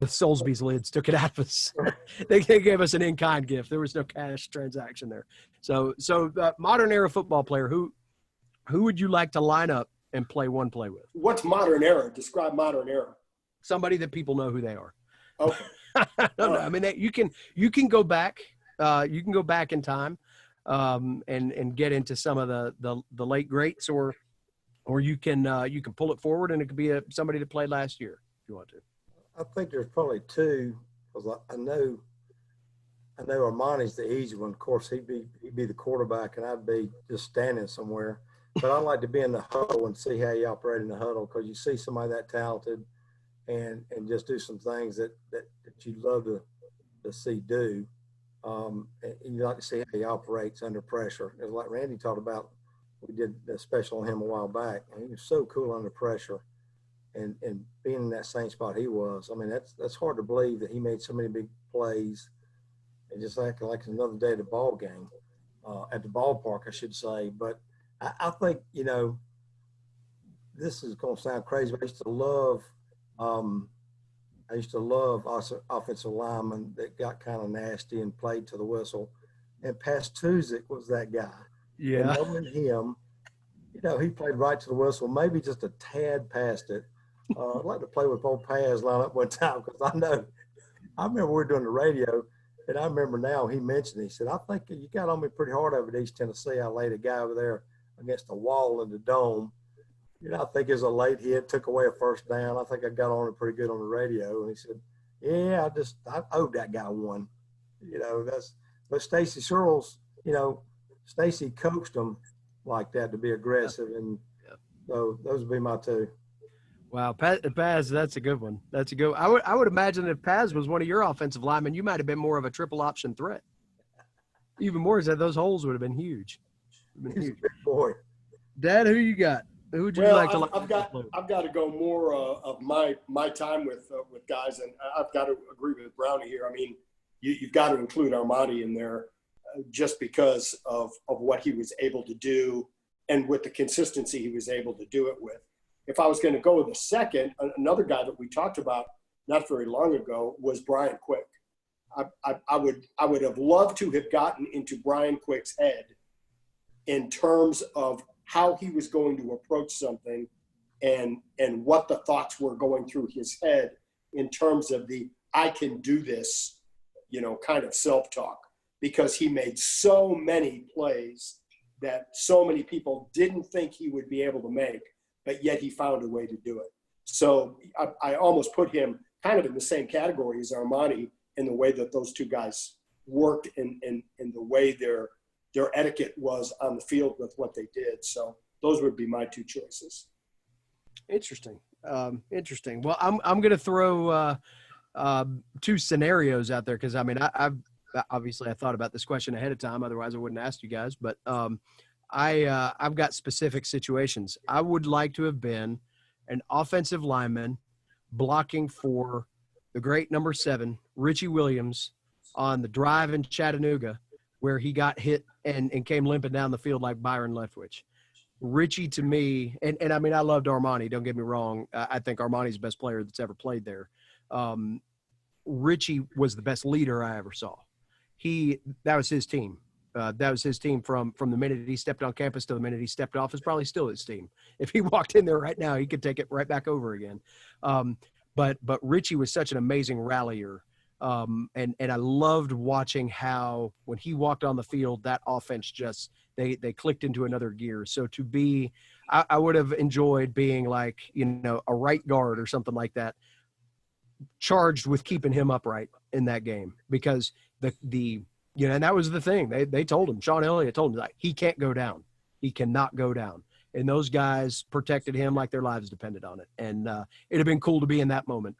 Soulsby's lids took it out of us. They gave us an in-kind gift. There was no cash transaction there. So modern era football player, who would you like to line up and play one play with? What's modern era? Describe modern era. Somebody that people know who they are. Okay. No. I mean, you can go back. You can go back in time. And get into some of the late greats, or you can pull it forward, and it could be somebody that played last year if you want to. I think there's probably two, because I know Armani's the easy one. Of course, he'd be the quarterback, and I'd be just standing somewhere. But I like to be in the huddle and see how you operate in the huddle, because you see somebody that talented, and just do some things that you'd love to see do. And you like to see how he operates under pressure. It's like Randy talked about. We did a special on him a while back, and he was so cool under pressure, and being in that same spot he was. I mean, that's hard to believe that he made so many big plays, and just acting like it's another day at the ball game, at the ballpark, I should say. But I think this is going to sound crazy, but I used to love offensive linemen that got kind of nasty and played to the whistle. And Pastuzik was that guy. Yeah. And knowing him, he played right to the whistle, maybe just a tad past it. I'd like to play with old Paz line up one time, because I remember we were doing the radio, and I remember now he mentioned it. He said, "I think you got on me pretty hard over at East Tennessee. I laid a guy over there against the wall in the dome. I think it was a late hit, took away a first down. I think I got on it pretty good on the radio." And he said, "Yeah, I owed that guy one." But Stacy Searles, Stacy coached him like that to be aggressive. And so those would be my two. Wow. Paz, that's a good one. That's a good one. I would imagine if Paz was one of your offensive linemen, you might have been more of a triple option threat. Even more, is that those holes would have been huge. He's a big boy. Dad, who you got? Who would you like to? I've got to go more of my time with guys, and I've got to agree with Brownie here. I mean, you've got to include Armani in there, just because of what he was able to do, and with the consistency he was able to do it with. If I was going to go with a second, another guy that we talked about not very long ago was Brian Quick. I would have loved to have gotten into Brian Quick's head in terms of how he was going to approach something, and what the thoughts were going through his head in terms of the "I can do this," kind of self-talk, because he made so many plays that so many people didn't think he would be able to make, but yet he found a way to do it. So I almost put him kind of in the same category as Armani, in the way that those two guys worked, and the way their etiquette was on the field with what they did. So those would be my two choices. Interesting. Well, I'm going to throw two scenarios out there, because I mean, I've obviously I thought about this question ahead of time. Otherwise, I wouldn't ask you guys. But I've got specific situations. I would like to have been an offensive lineman blocking for the great number 7, Richie Williams, on the drive in Chattanooga where he got hit and came limping down the field like Byron Leftwich. Richie, to me, and I mean, I loved Armani, don't get me wrong. I think Armani's the best player that's ever played there. Richie was the best leader I ever saw. That was his team. That was his team from the minute he stepped on campus to the minute he stepped off. Is probably still his team. If he walked in there right now, he could take it right back over again. But Richie was such an amazing rallier. And I loved watching how when he walked on the field, that offense just they clicked into another gear. So to be, I would have enjoyed being like, you know, a right guard or something like that, charged with keeping him upright in that game, because you know, and that was the thing. They told him, Sean Elliott told him, like, he can't go down. He cannot go down. And those guys protected him like their lives depended on it. And it'd have been cool to be in that moment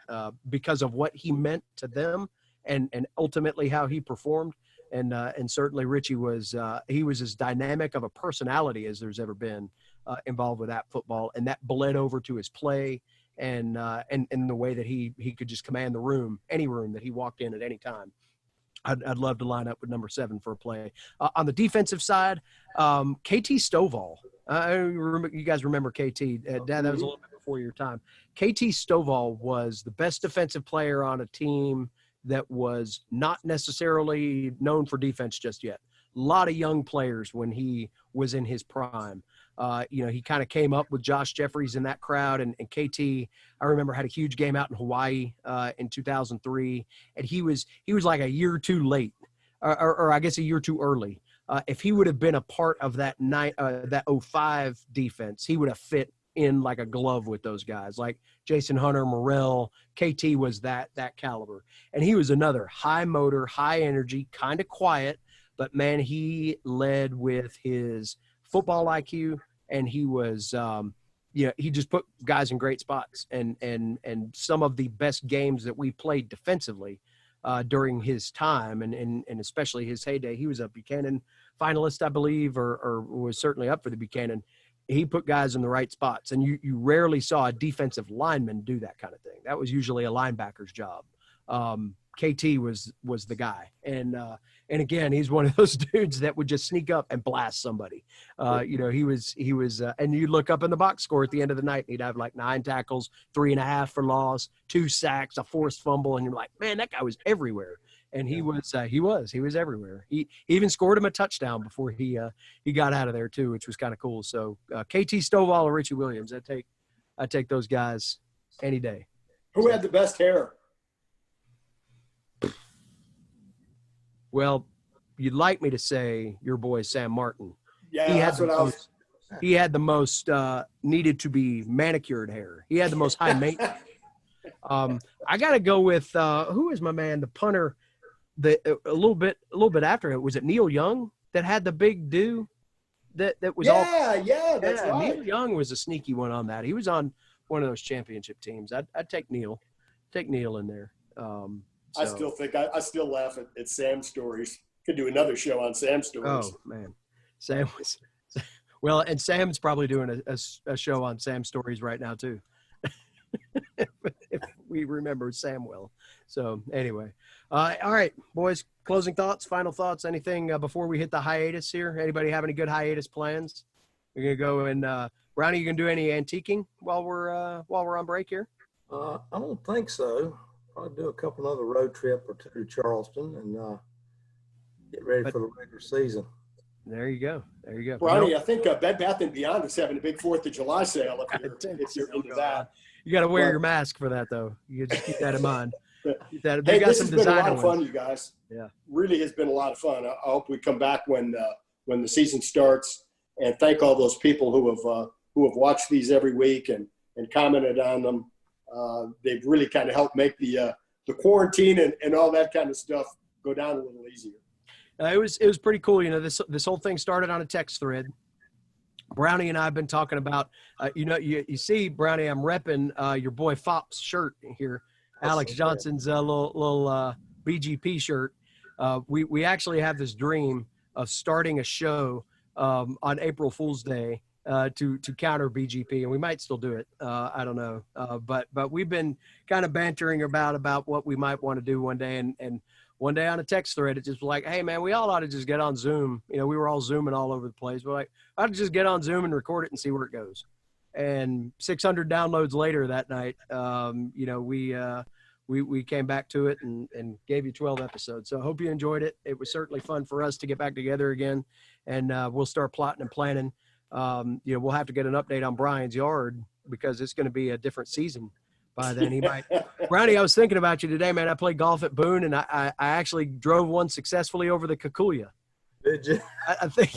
because of what he meant to them and ultimately how he performed. And certainly Richie was he was as dynamic of a personality as there's ever been involved with that football. And that bled over to his play and the way that he could just command the room, any room that he walked in at any time. I'd love to line up with number 7 for a play. On the defensive side, KT Stovall. You guys remember KT. Dad, that was a little bit before your time. KT Stovall was the best defensive player on a team that was not necessarily known for defense just yet. A lot of young players when he was in his prime. You know, he kind of came up with Josh Jeffries in that crowd, and KT, I remember, had a huge game out in Hawaii in 2003, and he was like a year too late, or I guess a year too early. If he would have been a part of that 05 defense, he would have fit in like a glove with those guys, like Jason Hunter, Morrell. KT was that caliber, and he was another high motor, high energy, kind of quiet, but man, he led with his football IQ, and he was, he just put guys in great spots. And some of the best games that we played defensively during his time, and especially his heyday, he was a Buchanan finalist, I believe, or was certainly up for the Buchanan. He put guys in the right spots, and you rarely saw a defensive lineman do that kind of thing. That was usually a linebacker's job. KT was the guy, and again, he's one of those dudes that would just sneak up and blast somebody. You know, he was, and you look up in the box score at the end of the night, and he'd have like 9 tackles, 3.5 for loss, 2 sacks, a forced fumble, and you're like, man, that guy was everywhere. And he was everywhere. He even scored him a touchdown before he got out of there too, which was kind of cool. So KT Stovall or Richie Williams, I take those guys any day. Who had the best hair? Well, you'd like me to say your boy Sam Martin. Yeah, He had the most needed to be manicured hair. He had the most high maintenance. I got to go with who is my man, the punter. A little bit after it, was it Neil Young that had the big do that was that's right. Neil Young was a sneaky one on that. He was on one of those championship teams. I'd take Neil in there. I still think I still laugh at Sam's stories. Could do another show on Sam's stories. Oh man, Sam was well, and Sam's probably doing a show on Sam's stories right now too. If we remember Sam well. So anyway, all right, boys. Closing thoughts, final thoughts, anything before we hit the hiatus here? Anybody have any good hiatus plans? We're gonna go and Brownie, you gonna do any antiquing while we're on break here? I don't think so. Probably do a couple other road trip or 2 to Charleston and get ready for the regular season. There you go. Brownie, I think Bed Bath & Beyond is having a big 4th of July sale if you're into that. You got to wear your mask for that, though. You just keep that in mind. Hey, this has been a lot of fun, you guys. Yeah, really has been a lot of fun. I hope we come back when the season starts, and thank all those people who have watched these every week and commented on them. They've really kind of helped make the quarantine and all that kind of stuff go down a little easier. It was pretty cool. You know, this whole thing started on a text thread. Brownie and I have been talking about, you see, Brownie, I'm repping your boy Fop's shirt here, Alex Johnson's little BGP shirt. We actually have this dream of starting a show on April Fool's Day to counter BGP, and we might still do it. I don't know, but we've been kind of bantering about what we might want to do one day, and one day on a text thread, it just was like, hey man, we all ought to just get on Zoom. You know, we were all Zooming all over the place. We're like, I ought to just get on Zoom and record it and see where it goes. And 600 downloads later that night, you know, we came back to it and gave you 12 episodes. So I hope you enjoyed it. It was certainly fun for us to get back together again, and we'll start plotting and planning. You know, we'll have to get an update on Brian's yard because it's going to be a different season by then. He might. Brownie, I was thinking about you today, man. I played golf at Boone, and I actually drove one successfully over the Kikuya. Did you? I think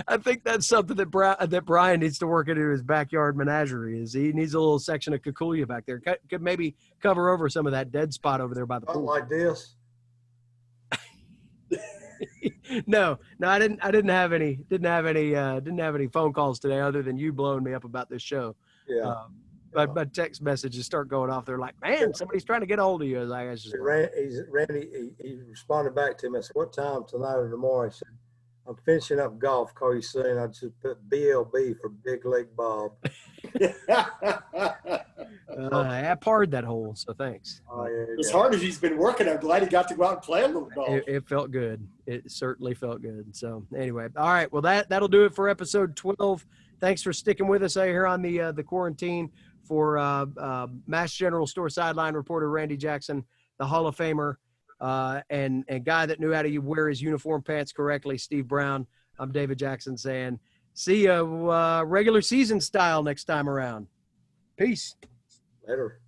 I think that's something that Brian needs to work into his backyard menagerie. Is he needs a little section of Kikuya back there? Could maybe cover over some of that dead spot over there by the pool. Like this. No, I didn't have any phone calls today other than you blowing me up about this show. Yeah. But text messages start going off. They're like, man, somebody's trying to get a hold of you. I was like, Randy, he responded back to me. I said, what time tonight or tomorrow? He said, I'm finishing up golf. Call you soon. I just put BLB for Big Leg Bob. I parred that hole, so thanks. Oh, yeah, as hard as he's been working, I'm glad he got to go out and play a little golf. It felt good. It certainly felt good. So anyway, all right. Well, that'll do it for episode 12. Thanks for sticking with us out here on the quarantine. For Mass General Store sideline reporter Randy Jackson, the Hall of Famer, and guy that knew how to wear his uniform pants correctly, Steve Brown. I'm David Jackson saying, see you regular season style next time around. Peace. Later.